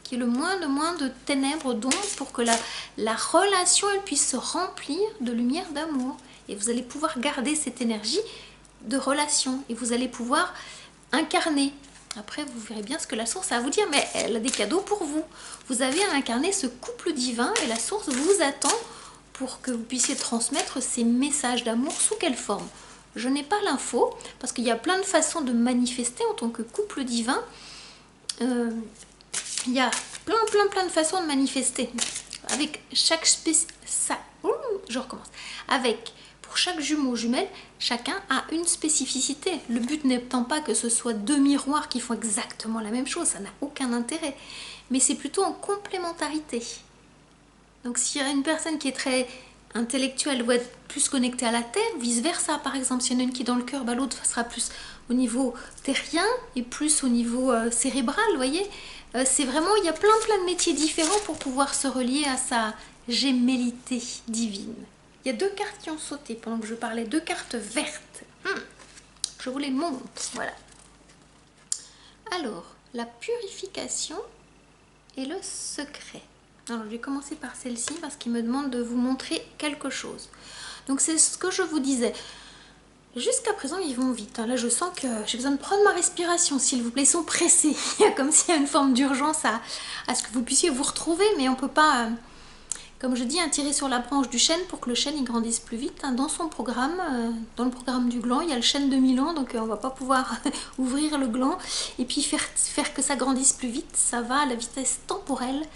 qu'il y ait le moins de ténèbres, d'ombre, pour que la relation elle puisse se remplir de lumière, d'amour. Et vous allez pouvoir garder cette énergie de relation. Et vous allez pouvoir incarner. Après, vous verrez bien ce que la source a à vous dire, mais elle a des cadeaux pour vous. Vous avez à incarner ce couple divin et la source vous attend pour que vous puissiez transmettre ces messages d'amour. Sous quelle forme? Je n'ai pas l'info, parce qu'il y a plein de façons de manifester en tant que couple divin. Il y a plein de façons de manifester. Avec chaque pour chaque jumeau ou jumelle, chacun a une spécificité. Le but n'étant pas que ce soit deux miroirs qui font exactement la même chose, ça n'a aucun intérêt. Mais c'est plutôt en complémentarité. Donc s'il y a une personne qui est très intellectuelle, doit être plus connectée à la terre, vice versa. Par exemple, s'il y en a une qui est dans le cœur, l'autre sera plus au niveau terrien et plus au niveau cérébral, vous voyez. C'est vraiment, il y a plein de métiers différents pour pouvoir se relier à sa gémellité divine. Il y a deux cartes qui ont sauté pendant que je parlais, deux cartes vertes. Je vous les montre, voilà. Alors, la purification et le secret. Alors, je vais commencer par celle-ci parce qu'il me demande de vous montrer quelque chose. Donc, c'est ce que je vous disais. Jusqu'à présent, ils vont vite. Là, je sens que j'ai besoin de prendre ma respiration, s'il vous plaît. Ils sont pressés. Il y a comme s'il y a une forme d'urgence à ce que vous puissiez vous retrouver, mais on ne peut pas, comme je dis, tirer sur la branche du chêne pour que le chêne il grandisse plus vite. Dans son programme, dans le programme du gland, il y a le chêne de Milan, donc on ne va pas pouvoir ouvrir le gland et puis faire que ça grandisse plus vite. Ça va à la vitesse temporelle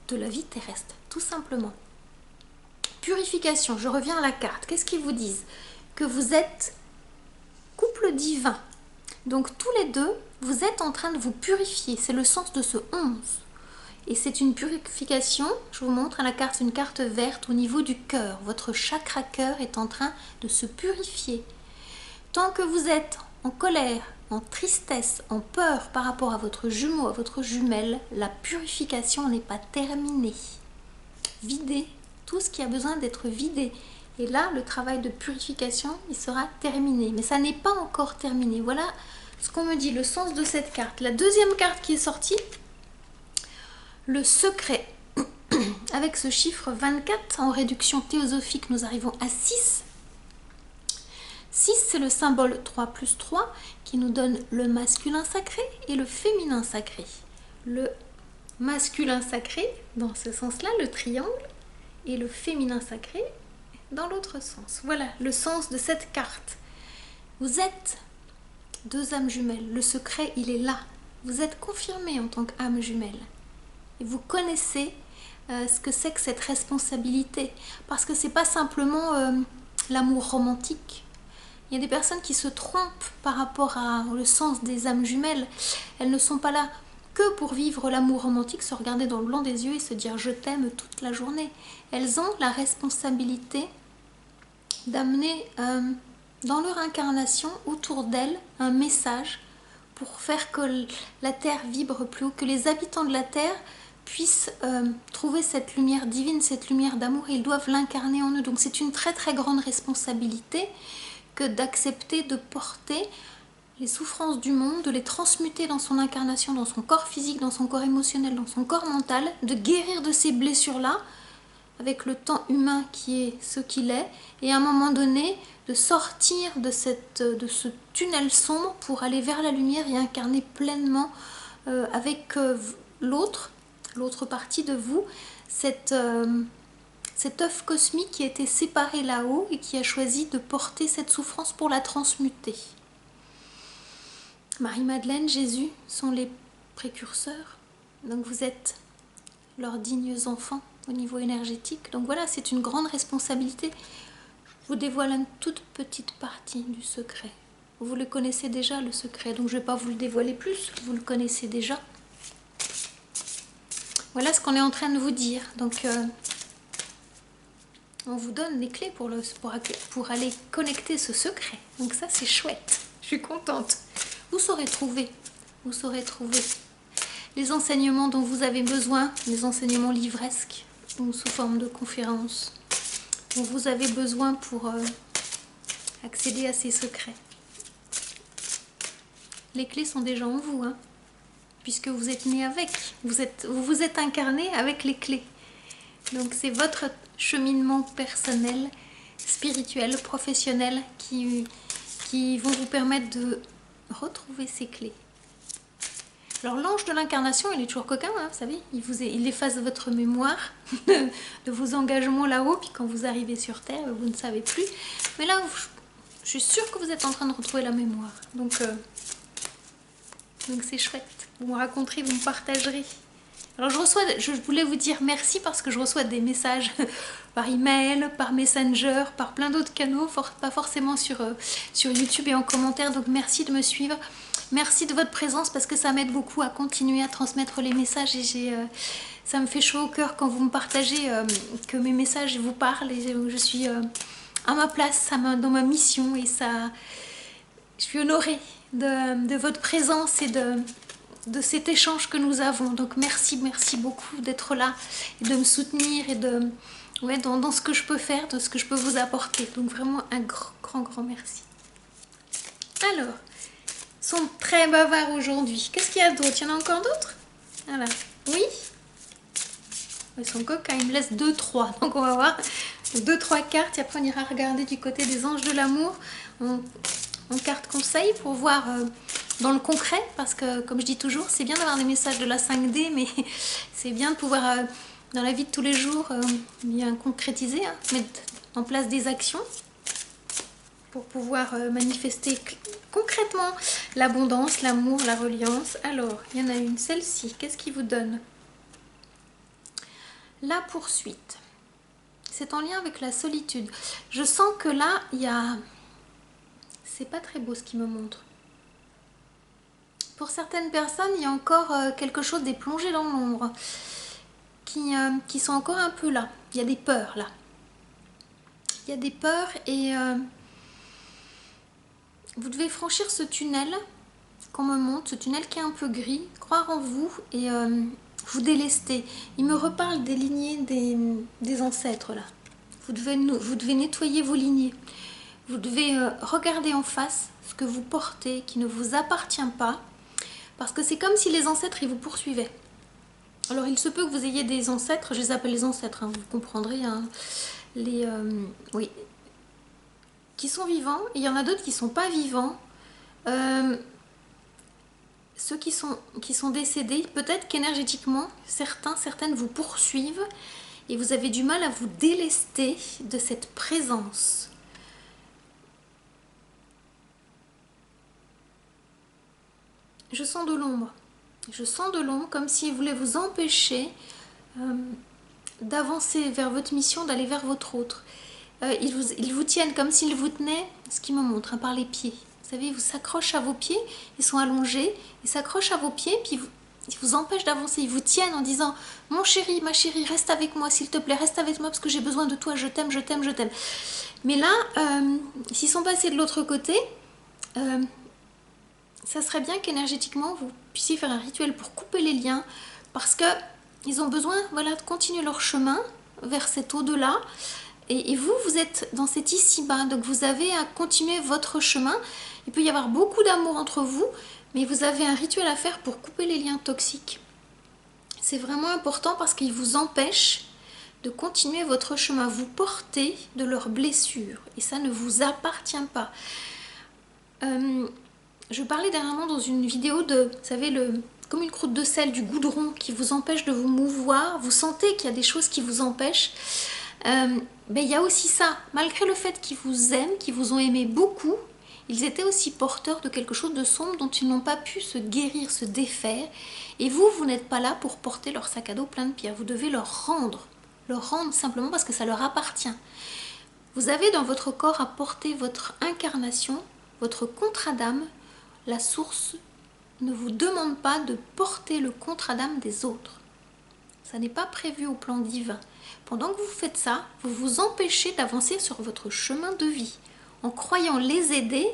de la vie terrestre, tout simplement. Purification, je reviens à la carte. Qu'est-ce qu'ils vous disent? Que vous êtes couple divin. Donc tous les deux, vous êtes en train de vous purifier. C'est le sens de ce 11. Et c'est une purification, je vous montre à la carte, une carte verte au niveau du cœur. Votre chakra cœur est en train de se purifier. Tant que vous êtes en colère, en tristesse, en peur par rapport à votre jumeau, à votre jumelle, la purification n'est pas terminée. Videz tout ce qui a besoin d'être vidé. Et là, le travail de purification, il sera terminé. Mais ça n'est pas encore terminé. Voilà ce qu'on me dit, le sens de cette carte. La deuxième carte qui est sortie, le secret. Avec ce chiffre 24, en réduction théosophique, nous arrivons à 6. 6, c'est le symbole 3 plus 3 qui nous donne le masculin sacré et le féminin sacré. Le masculin sacré, dans ce sens-là, le triangle, et le féminin sacré dans l'autre sens. Voilà le sens de cette carte. Vous êtes deux âmes jumelles. Le secret, il est là. Vous êtes confirmé en tant qu'âme jumelle. Et vous connaissez ce que c'est que cette responsabilité. Parce que c'est pas simplement l'amour romantique. Il y a des personnes qui se trompent par rapport au sens des âmes jumelles. Elles ne sont pas là que pour vivre l'amour romantique, se regarder dans le blanc des yeux et se dire je t'aime toute la journée. Elles ont la responsabilité d'amener dans leur incarnation autour d'elles un message pour faire que la Terre vibre plus haut, que les habitants de la Terre puissent trouver cette lumière divine, cette lumière d'amour, et ils doivent l'incarner en eux. Donc c'est une très très grande responsabilité que d'accepter de porter les souffrances du monde, de les transmuter dans son incarnation, dans son corps physique, dans son corps émotionnel, dans son corps mental, de guérir de ces blessures-là, avec le temps humain qui est ce qu'il est, et à un moment donné, de sortir de ce tunnel sombre pour aller vers la lumière et incarner pleinement avec l'autre partie de vous, cet œuf cosmique qui a été séparé là-haut et qui a choisi de porter cette souffrance pour la transmuter. Marie-Madeleine, Jésus sont les précurseurs, donc vous êtes leurs dignes enfants au niveau énergétique. Donc voilà, c'est une grande responsabilité. Je vous dévoile une toute petite partie du secret. Vous le connaissez déjà, le secret, donc je ne vais pas vous le dévoiler plus, vous le connaissez déjà. Voilà ce qu'on est en train de vous dire. Donc on vous donne les clés pour aller connecter ce secret. Donc ça, c'est chouette. Je suis contente. Vous saurez trouver les enseignements dont vous avez besoin, les enseignements livresques ou sous forme de conférences dont vous avez besoin pour accéder à ces secrets. Les clés sont déjà en vous, hein, puisque vous êtes né avec, vous vous êtes incarné avec les clés. Donc c'est votre cheminement personnel, spirituel, professionnel qui vont vous permettre de retrouver ces clés. Alors l'ange de l'incarnation, il est toujours coquin, hein, vous savez, il efface votre mémoire de vos engagements là-haut, puis quand vous arrivez sur Terre, vous ne savez plus. Mais là, je suis sûre que vous êtes en train de retrouver la mémoire. Donc c'est chouette. Vous me raconterez, vous me partagerez. Alors je voulais vous dire merci parce que je reçois des messages par email, par Messenger, par plein d'autres canaux, pas forcément sur YouTube et en commentaire. Donc merci de me suivre. Merci de votre présence parce que ça m'aide beaucoup à continuer à transmettre les messages et ça me fait chaud au cœur quand vous me partagez que mes messages vous parlent et je suis à ma place, dans ma mission et ça, je suis honorée de votre présence et de cet échange que nous avons. Donc merci beaucoup d'être là et de me soutenir et dans ce que je peux faire, dans ce que je peux vous apporter. Donc vraiment un grand merci. Alors, ils sont très bavards aujourd'hui. Qu'est-ce qu'il y a d'autre? Il y en a encore d'autres? Voilà. Oui? Ils sont coquins, ils me laissent 2-3. Donc on va voir 2-3 cartes et après on ira regarder du côté des anges de l'amour en carte conseil pour voir dans le concret, parce que comme je dis toujours, c'est bien d'avoir des messages de la 5D, mais c'est bien de pouvoir dans la vie de tous les jours bien concrétiser, hein, mettre en place des actions pour pouvoir manifester concrètement l'abondance, l'amour, la reliance. Alors, il y en a une, celle-ci, qu'est-ce qui vous donne? La poursuite. C'est en lien avec la solitude. Je sens que là, il y a... C'est pas très beau ce qui me montre. Pour certaines personnes, il y a encore quelque chose des plongées dans l'ombre qui sont encore un peu là. Il y a des peurs là. Il y a des peurs et vous devez franchir ce tunnel qu'on me montre, ce tunnel qui est un peu gris, croire en vous et vous délester. Il me reparle des lignées des ancêtres là. Vous devez nettoyer vos lignées. Vous devez regarder en face ce que vous portez, qui ne vous appartient pas, parce que c'est comme si les ancêtres ils vous poursuivaient. Alors il se peut que vous ayez des ancêtres, je les appelle les ancêtres, hein, vous comprendrez, hein, oui, qui sont vivants et il y en a d'autres qui ne sont pas vivants. Ceux qui sont décédés, peut-être qu'énergétiquement, certaines vous poursuivent et vous avez du mal à vous délester de cette présence. Je sens de l'ombre. Je sens de l'ombre comme s'il voulait vous empêcher d'avancer vers votre mission, d'aller vers votre autre. Ils vous tiennent comme s'ils vous tenaient, ce qui me montre, hein, par les pieds. Vous savez, ils vous s'accrochent à vos pieds, ils sont allongés, ils s'accrochent à vos pieds, puis ils vous empêchent d'avancer. Ils vous tiennent en disant « Mon chéri, ma chérie, reste avec moi, s'il te plaît, reste avec moi parce que j'ai besoin de toi, je t'aime, je t'aime, je t'aime. » Mais là, s'ils sont passés de l'autre côté, ça serait bien qu'énergétiquement, vous puissiez faire un rituel pour couper les liens, parce qu'ils ont besoin, voilà, de continuer leur chemin vers cet au-delà. Et vous, vous êtes dans cet ici-bas, donc vous avez à continuer votre chemin. Il peut y avoir beaucoup d'amour entre vous, mais vous avez un rituel à faire pour couper les liens toxiques. C'est vraiment important parce qu'ils vous empêchent de continuer votre chemin. Vous portez de leurs blessures et ça ne vous appartient pas. Je parlais dernièrement dans une vidéo de, vous savez, comme une croûte de sel, du goudron qui vous empêche de vous mouvoir. Vous sentez qu'il y a des choses qui vous empêchent. Ben, il y a aussi ça, malgré le fait qu'ils vous aiment, qu'ils vous ont aimé beaucoup, ils étaient aussi porteurs de quelque chose de sombre dont ils n'ont pas pu se guérir, se défaire. Et vous, vous n'êtes pas là pour porter leur sac à dos plein de pierres. Vous devez leur rendre simplement parce que ça leur appartient. Vous avez dans votre corps à porter votre incarnation, votre contrat d'âme. La source ne vous demande pas de porter le contrat d'âme des autres. Ça n'est pas prévu au plan divin. Pendant que vous faites ça, vous vous empêchez d'avancer sur votre chemin de vie. En croyant les aider,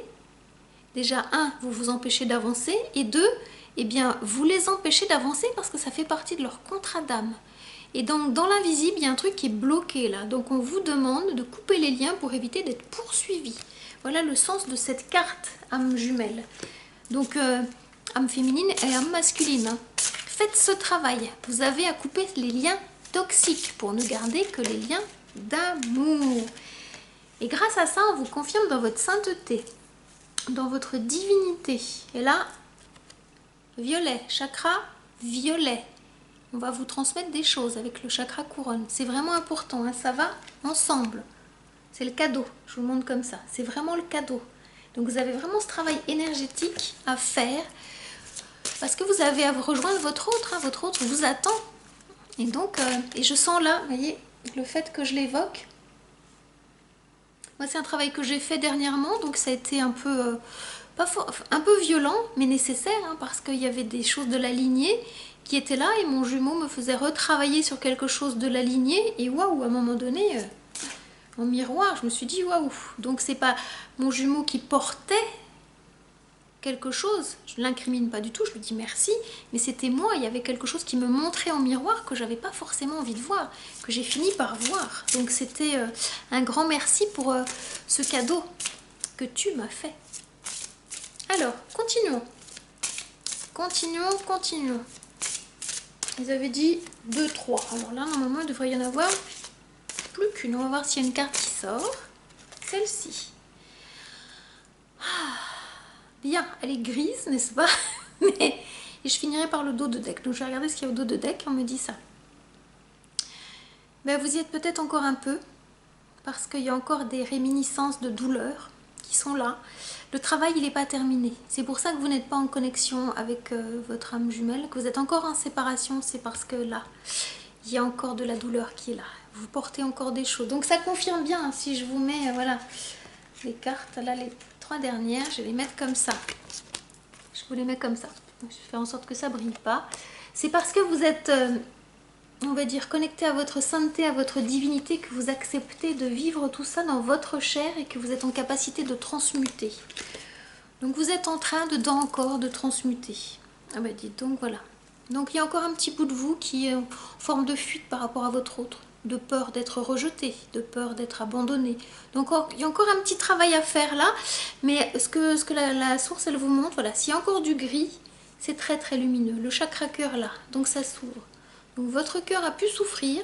déjà, un, vous vous empêchez d'avancer, et deux, eh bien, vous les empêchez d'avancer parce que ça fait partie de leur contrat d'âme. Et donc, dans l'invisible, il y a un truc qui est bloqué là. Donc, on vous demande de couper les liens pour éviter d'être poursuivi. Voilà le sens de cette carte âme jumelle. Donc, âme féminine et âme masculine. Hein. Faites ce travail. Vous avez à couper les liens toxiques pour ne garder que les liens d'amour. Et grâce à ça, on vous confirme dans votre sainteté, dans votre divinité. Et là, violet, chakra violet. On va vous transmettre des choses avec le chakra couronne. C'est vraiment important, hein, ça va ensemble. C'est le cadeau, je vous le montre comme ça. C'est vraiment le cadeau. Donc vous avez vraiment ce travail énergétique à faire parce que vous avez à vous rejoindre votre autre. Hein, votre autre vous attend. Et donc, et je sens là, vous voyez, le fait que je l'évoque. Moi, c'est un travail que j'ai fait dernièrement, donc ça a été un peu, un peu violent, mais nécessaire, hein, parce qu'il y avait des choses de la lignée qui étaient là, et mon jumeau me faisait retravailler sur quelque chose de la lignée, et waouh, à un moment donné, en miroir, je me suis dit waouh. Donc c'est pas mon jumeau qui portait quelque chose, je ne l'incrimine pas du tout, je lui dis merci, mais c'était moi, il y avait quelque chose qui me montrait en miroir que j'avais pas forcément envie de voir, que j'ai fini par voir. Donc c'était un grand merci pour ce cadeau que tu m'as fait. Alors, continuons. Continuons. Ils avaient dit 2, 3. Alors là, normalement, il devrait y en avoir plus qu'une. On va voir s'il y a une carte qui sort. Celle-ci. Bien, elle est grise, n'est-ce pas? Et je finirai par le dos de deck. Donc je vais regarder ce qu'il y a au dos de deck. On me dit ça. Ben, vous y êtes peut-être encore un peu. Parce qu'il y a encore des réminiscences de douleur qui sont là. Le travail, il n'est pas terminé. C'est pour ça que vous n'êtes pas en connexion avec votre âme jumelle. Que vous êtes encore en séparation. C'est parce que là, il y a encore de la douleur qui est là. Vous portez encore des choses. Donc ça confirme bien. Hein, si je vous mets, voilà, les cartes, là, les 3 dernières, je vais les mettre comme ça. Je vous les mets comme ça. Je vais faire en sorte que ça ne brille pas. C'est parce que vous êtes, on va dire, connecté à votre sainteté, à votre divinité, que vous acceptez de vivre tout ça dans votre chair et que vous êtes en capacité de transmuter. Donc vous êtes en train dedans encore de transmuter. Ah ben dites donc, voilà. Donc il y a encore un petit bout de vous qui est en forme de fuite par rapport à votre autre. De peur d'être rejeté, de peur d'être abandonné. Donc il y a encore un petit travail à faire là, mais ce que la source elle vous montre, voilà, s'il y a encore du gris, c'est très très lumineux. Le chakra cœur là, donc ça s'ouvre. Donc votre cœur a pu souffrir,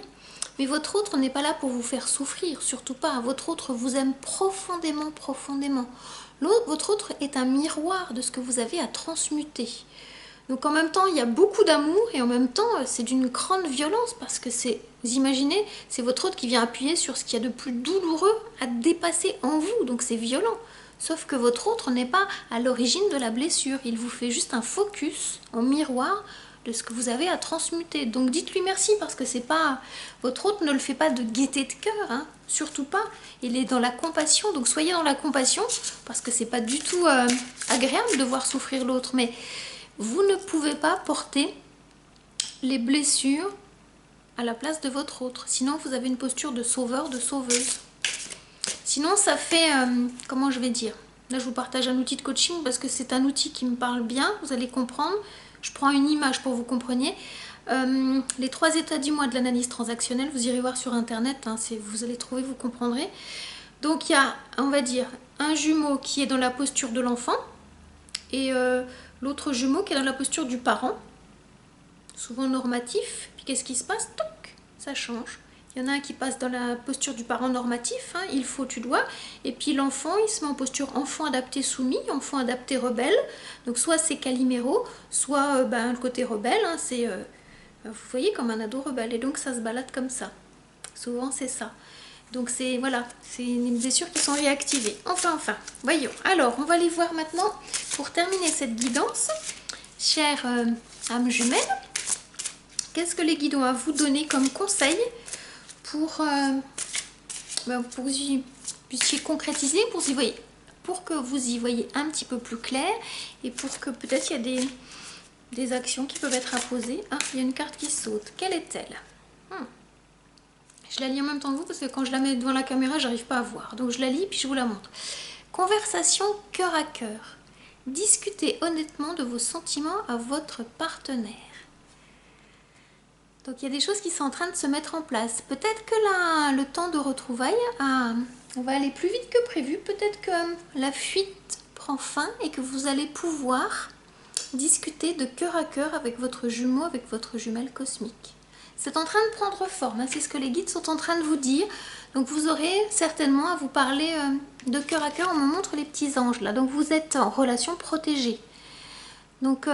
Mais votre autre n'est pas là pour vous faire souffrir, surtout pas. Votre autre vous aime profondément, profondément. Votre autre est un miroir de ce que vous avez à transmuter. Donc en même temps, il y a beaucoup d'amour et en même temps, c'est d'une grande violence parce que c'est, vous imaginez, c'est votre autre qui vient appuyer sur ce qu'il y a de plus douloureux à dépasser en vous. Donc c'est violent. Sauf que votre autre n'est pas à l'origine de la blessure. Il vous fait juste un focus en miroir de ce que vous avez à transmuter. Donc dites-lui merci parce que c'est pas, votre autre ne le fait pas de gaieté de cœur, hein, surtout pas. Il est dans la compassion, donc soyez dans la compassion parce que c'est pas du tout agréable de voir souffrir l'autre. Mais vous ne pouvez pas porter les blessures à la place de votre autre. Sinon vous avez une posture de sauveur, de sauveuse. Sinon ça fait, comment je vais dire, là je vous partage un outil de coaching parce que c'est un outil qui me parle bien, vous allez comprendre. Je prends une image pour que vous compreniez. Les 3 états du mois de l'analyse transactionnelle, vous irez voir sur internet, hein, vous allez trouver, vous comprendrez. Donc il y a, on va dire, un jumeau qui est dans la posture de l'enfant et l'autre jumeau qui est dans la posture du parent, souvent normatif. Puis qu'est-ce qui se passe? Toc, ça change. Il y en a un qui passe dans la posture du parent normatif, hein, il faut, tu dois, et puis l'enfant, il se met en posture enfant adapté soumis, enfant adapté rebelle. Donc soit c'est Calimero, soit le côté rebelle, hein, c'est, vous voyez, comme un ado rebelle, et donc ça se balade comme ça. Souvent c'est ça. Donc c'est, voilà, c'est une blessure qui sont réactivées. Enfin, voyons. Alors, on va aller voir maintenant, pour terminer cette guidance, chère âme jumelle, qu'est-ce que les guides ont à vous donner comme conseil pour que vous puissiez concrétiser, pour que vous y voyez un petit peu plus clair et pour que peut-être il y a des actions qui peuvent être apposées. Ah, il y a une carte qui saute. Quelle est-elle? Je la lis en même temps que vous parce que quand je la mets devant la caméra, j'arrive pas à voir. Donc je la lis puis je vous la montre. Conversation cœur à cœur. Discutez honnêtement de vos sentiments à votre partenaire. Donc il y a des choses qui sont en train de se mettre en place. Peut-être que le temps de retrouvailles va aller plus vite que prévu. Peut-être que la fuite prend fin et que vous allez pouvoir discuter de cœur à cœur avec votre jumeau, avec votre jumelle cosmique. C'est en train de prendre forme, hein, c'est ce que les guides sont en train de vous dire. Donc vous aurez certainement à vous parler de cœur à cœur. On me montre les petits anges là. Donc vous êtes en relation protégée. Donc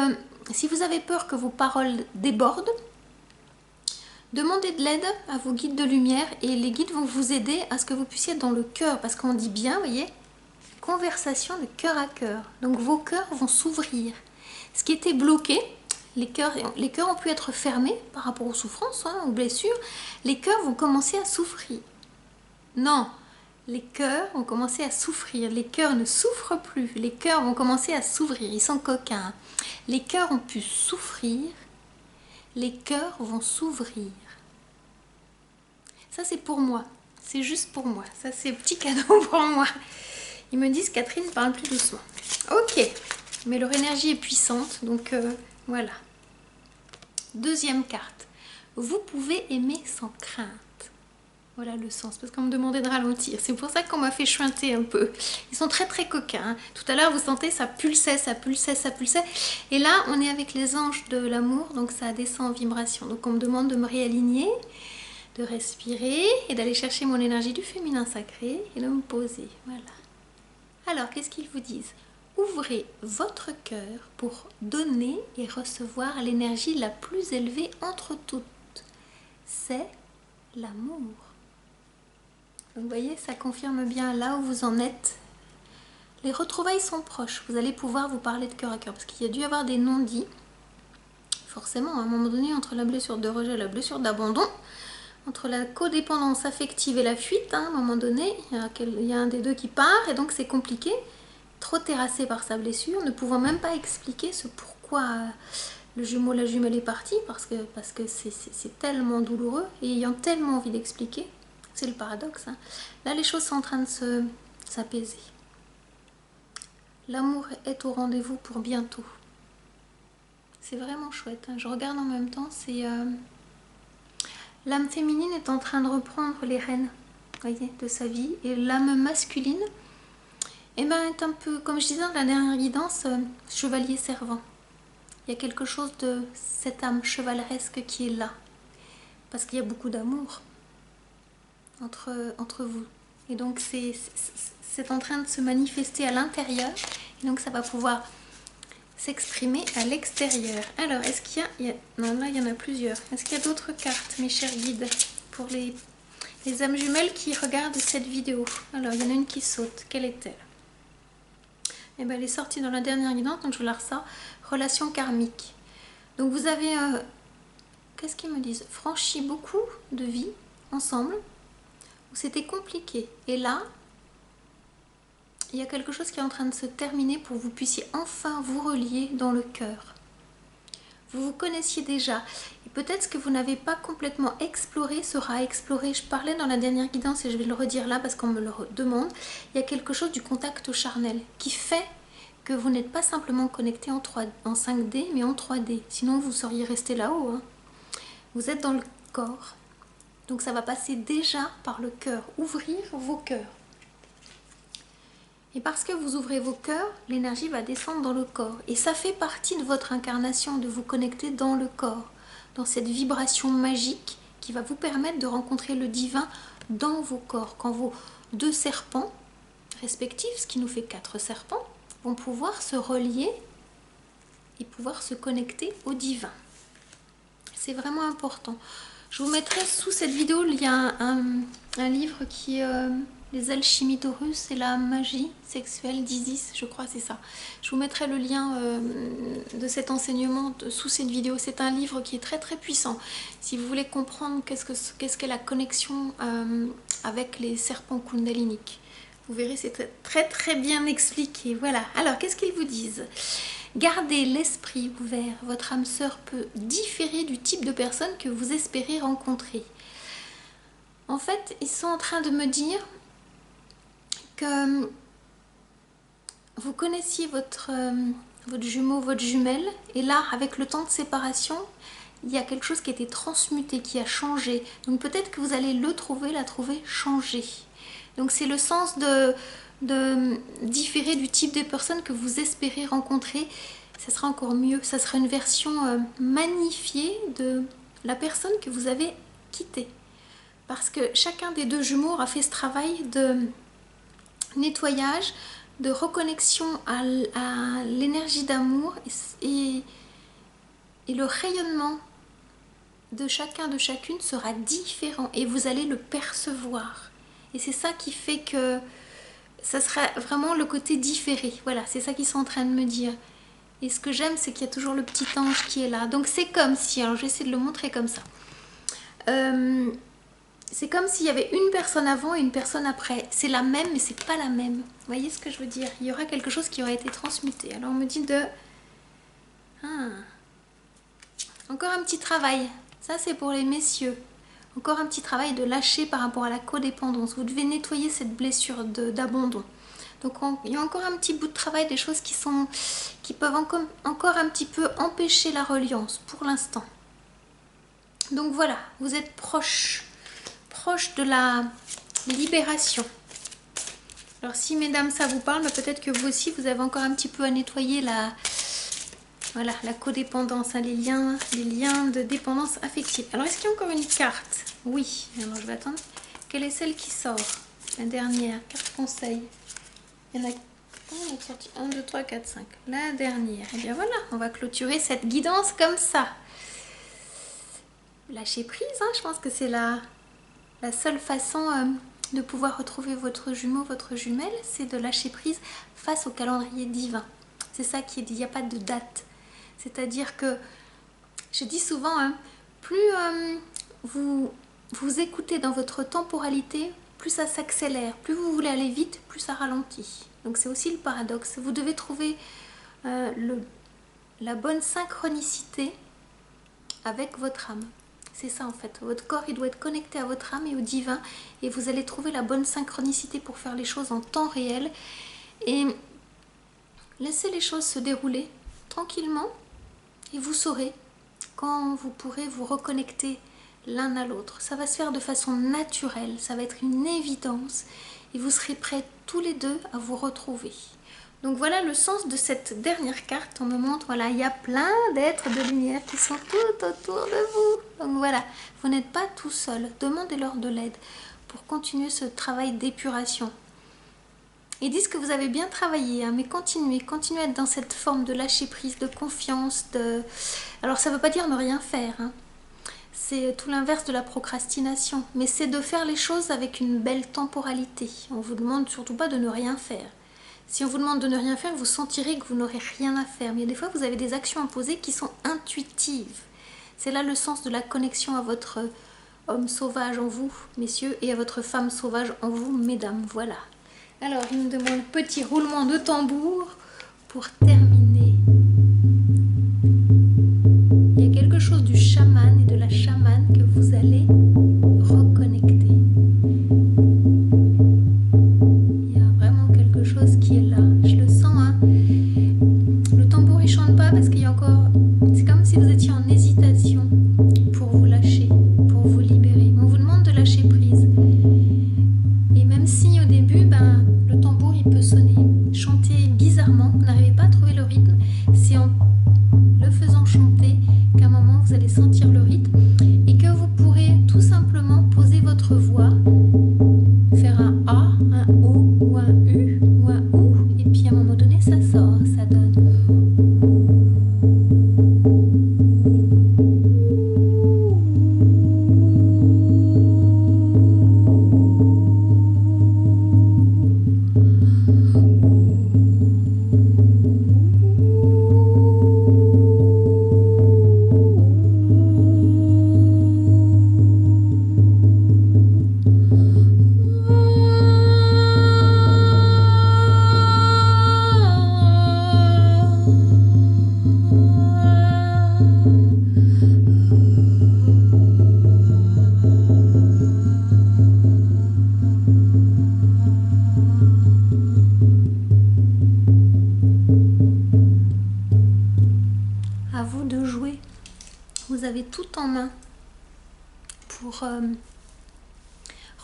si vous avez peur que vos paroles débordent, demandez de l'aide à vos guides de lumière et les guides vont vous aider à ce que vous puissiez être dans le cœur. Parce qu'on dit bien, vous voyez, conversation de cœur à cœur. Donc vos cœurs vont s'ouvrir. Ce qui était bloqué, les cœurs ont pu être fermés par rapport aux souffrances, hein, aux blessures. Les cœurs vont commencer à souffrir. Non, les cœurs vont commencer à souffrir. Les cœurs ne souffrent plus. Les cœurs vont commencer à s'ouvrir. Ils sont coquins. Les cœurs ont pu souffrir. Les cœurs vont s'ouvrir. Ça, c'est pour moi. C'est juste pour moi. Ça, c'est un petit cadeau pour moi. Ils me disent, Catherine, parle plus doucement. Ok. Mais leur énergie est puissante. Donc, voilà. Deuxième carte. Vous pouvez aimer sans crainte. Voilà le sens. Parce qu'on me demandait de ralentir. C'est pour ça qu'on m'a fait chuinter un peu. Ils sont très, très coquins. Hein. Tout à l'heure, vous sentez, ça pulsait, ça pulsait, ça pulsait. Et là, on est avec les anges de l'amour. Donc, ça descend en vibration. Donc, on me demande de me réaligner, de respirer et d'aller chercher mon énergie du féminin sacré et de me poser. Voilà. Alors, qu'est-ce qu'ils vous disent? Ouvrez votre cœur pour donner et recevoir l'énergie la plus élevée entre toutes. C'est l'amour. Donc, vous voyez, ça confirme bien là où vous en êtes. Les retrouvailles sont proches. Vous allez pouvoir vous parler de cœur à cœur parce qu'il y a dû y avoir des non-dits. Forcément, à un moment donné, entre la blessure de rejet et la blessure d'abandon, entre la codépendance affective et la fuite, hein, à un moment donné, il y a un des deux qui part et donc c'est compliqué. Trop terrassé par sa blessure, ne pouvant même pas expliquer ce pourquoi le jumeau, la jumelle est partie, parce que c'est tellement douloureux et ayant tellement envie d'expliquer, c'est le paradoxe. Hein. Là, les choses sont en train de s'apaiser. L'amour est au rendez-vous pour bientôt. C'est vraiment chouette. Hein. Je regarde en même temps, c'est l'âme féminine est en train de reprendre les rênes, voyez, de sa vie, et l'âme masculine, eh ben, est un peu, comme je disais dans la dernière guidance, chevalier servant. Il y a quelque chose de cette âme chevaleresque qui est là. Parce qu'il y a beaucoup d'amour. entre vous. Et donc c'est en train de se manifester à l'intérieur. Et donc ça va pouvoir s'exprimer à l'extérieur. Alors, est-ce qu'il y a... Non, là, il y en a plusieurs. Est-ce qu'il y a d'autres cartes, mes chers guides, pour les âmes jumelles qui regardent cette vidéo? Alors, il y en a une qui saute. Quelle est-elle? Eh bien, elle est sortie dans la dernière guidance, donc je la ressors. Relation karmique. Donc, vous avez... qu'est-ce qu'ils me disent? Franchi beaucoup de vies ensemble, où c'était compliqué. Et là, il y a quelque chose qui est en train de se terminer pour que vous puissiez enfin vous relier dans le cœur. Vous vous connaissiez déjà. Et peut-être ce que vous n'avez pas complètement exploré sera exploré. Je parlais dans la dernière guidance et je vais le redire là parce qu'on me le demande. Il y a quelque chose du contact charnel qui fait que vous n'êtes pas simplement connecté en 5D mais en 3D. Sinon vous seriez resté là-haut. Hein. Vous êtes dans le corps. Donc ça va passer déjà par le cœur. Ouvrir vos cœurs. Et parce que vous ouvrez vos cœurs, l'énergie va descendre dans le corps. Et ça fait partie de votre incarnation, de vous connecter dans le corps, dans cette vibration magique qui va vous permettre de rencontrer le divin dans vos corps. Quand vos 2 serpents respectifs, ce qui nous fait 4 serpents, vont pouvoir se relier et pouvoir se connecter au divin. C'est vraiment important. Je vous mettrai sous cette vidéo, il y a un livre qui est... Les alchimies d'Horus et la magie sexuelle d'Isis, je crois c'est ça. Je vous mettrai le lien de cet enseignement sous cette vidéo. C'est un livre qui est très très puissant. Si vous voulez comprendre qu'est-ce qu'est la connexion avec les serpents kundaliniques. Vous verrez, c'est très très bien expliqué. Voilà. Alors, qu'est-ce qu'ils vous disent? Gardez l'esprit ouvert. Votre âme sœur peut différer du type de personne que vous espérez rencontrer. En fait, ils sont en train de me dire que vous connaissiez votre jumeau, votre jumelle, et là, avec le temps de séparation, il y a quelque chose qui a été transmuté, qui a changé. Donc peut-être que vous allez la trouver changée. Donc c'est le sens de différer du type de personne que vous espérez rencontrer. Ça sera encore mieux, ça sera une version magnifiée de la personne que vous avez quittée. Parce que chacun des 2 jumeaux a fait ce travail de nettoyage, de reconnexion à l'énergie d'amour et le rayonnement de chacun de chacune sera différent et vous allez le percevoir. Et c'est ça qui fait que ça sera vraiment le côté différé. Voilà, c'est ça qu'ils sont en train de me dire. Et ce que j'aime, c'est qu'il y a toujours le petit ange qui est là. Donc c'est comme si, alors je vais essayer de le montrer comme ça. C'est comme s'il y avait une personne avant et une personne après. C'est la même, mais c'est pas la même. Vous voyez ce que je veux dire? Il y aura quelque chose qui aura été transmuté. Alors on me dit de... Encore un petit travail. Ça, c'est pour les messieurs. Encore un petit travail de lâcher par rapport à la codépendance. Vous devez nettoyer cette blessure d'abandon. Donc il y a encore un petit bout de travail, des choses qui peuvent encore un petit peu empêcher la reliance pour l'instant. Donc voilà, vous êtes proche de la libération. Alors si mesdames ça vous parle, peut-être que vous aussi vous avez encore un petit peu à nettoyer la codépendance, hein, les liens de dépendance affective. Alors est-ce qu'il y a encore une carte? Oui, alors je vais attendre. Quelle est celle qui sort? La dernière, carte conseil. Il y en a on a sorti 1, 2, 3, 4, 5. La dernière. Et bien voilà, on va clôturer cette guidance comme ça. Lâcher prise, hein, je pense que c'est la seule façon de pouvoir retrouver votre jumeau, votre jumelle, c'est de lâcher prise face au calendrier divin. C'est ça qui est dit, il n'y a pas de date. C'est-à-dire que, je dis souvent, hein, plus vous écoutez dans votre temporalité, plus ça s'accélère. Plus vous voulez aller vite, plus ça ralentit. Donc c'est aussi le paradoxe. Vous devez trouver la bonne synchronicité avec votre âme. C'est ça en fait. Votre corps, il doit être connecté à votre âme et au divin. Et vous allez trouver la bonne synchronicité pour faire les choses en temps réel. Et laissez les choses se dérouler tranquillement. Et vous saurez quand vous pourrez vous reconnecter l'un à l'autre. Ça va se faire de façon naturelle. Ça va être une évidence. Et vous serez prêts tous les deux à vous retrouver. Donc voilà le sens de cette dernière carte. On me montre, voilà, il y a plein d'êtres de lumière qui sont tout autour de vous. Donc voilà, vous n'êtes pas tout seul. Demandez-leur de l'aide pour continuer ce travail d'épuration. Ils disent que vous avez bien travaillé, hein, mais continuez à être dans cette forme de lâcher prise, de confiance. Alors ça ne veut pas dire ne rien faire, hein. C'est tout l'inverse de la procrastination, mais c'est de faire les choses avec une belle temporalité. On ne vous demande surtout pas de ne rien faire. Si on vous demande de ne rien faire, vous sentirez que vous n'aurez rien à faire. Mais des fois, vous avez des actions à poser qui sont intuitives. C'est là le sens de la connexion à votre homme sauvage en vous, messieurs, et à votre femme sauvage en vous, mesdames. Voilà. Alors, il me demande petit roulement de tambour pour terminer. Il y a quelque chose du chaman et de la chamane que vous allez reconnecter. Il y a vraiment quelque chose qui est là. Je le sens, hein. Le tambour, il chante pas parce qu'il y a encore... C'est comme si vous étiez en hésitation pour vous lâcher, pour vous libérer. On vous demande de lâcher prise. Et même si au début, le tambour, il peut sonner, chanter bizarrement, vous n'arrivez pas à trouver le rythme, c'est en le faisant chanter qu'à un moment, vous allez sentir le rythme et que vous pourrez tout simplement poser votre voix, faire un A, un O ou un U ou un OU, et puis à un moment donné, ça sort, ça donne... À vous de jouer. Vous avez tout en main pour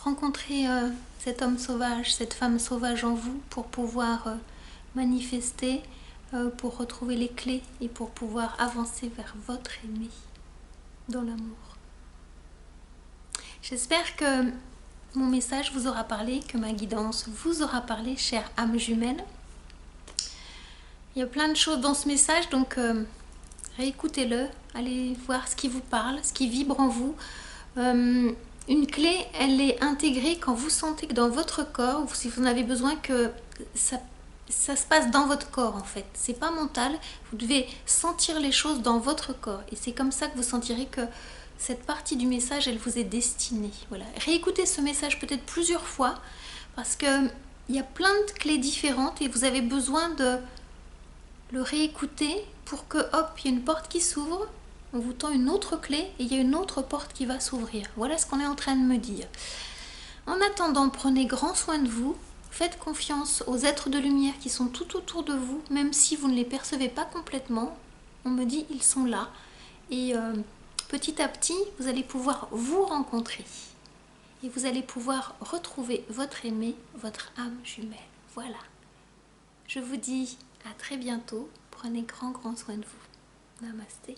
rencontrer cet homme sauvage, cette femme sauvage en vous, pour pouvoir manifester, pour retrouver les clés et pour pouvoir avancer vers votre aimé dans l'amour. J'espère que mon message vous aura parlé, que ma guidance vous aura parlé, chère âme jumelle. Il y a plein de choses dans ce message, donc réécoutez-le, allez voir ce qui vous parle, ce qui vibre en vous. Une clé, elle est intégrée quand vous sentez que dans votre corps, si vous en avez besoin, que ça se passe dans votre corps en fait. C'est pas mental, vous devez sentir les choses dans votre corps. Et c'est comme ça que vous sentirez que cette partie du message, elle vous est destinée. Voilà. Réécoutez ce message peut-être plusieurs fois, parce qu'il y a plein de clés différentes et vous avez besoin de le réécouter pour que, hop, il y a une porte qui s'ouvre, on vous tend une autre clé et il y a une autre porte qui va s'ouvrir. Voilà ce qu'on est en train de me dire. En attendant, prenez grand soin de vous, faites confiance aux êtres de lumière qui sont tout autour de vous, même si vous ne les percevez pas complètement. On me dit, ils sont là. Et petit à petit, vous allez pouvoir vous rencontrer. Et vous allez pouvoir retrouver votre aimé, votre âme jumelle. Voilà. Je vous dis à très bientôt. Prenez grand soin de vous. Namasté.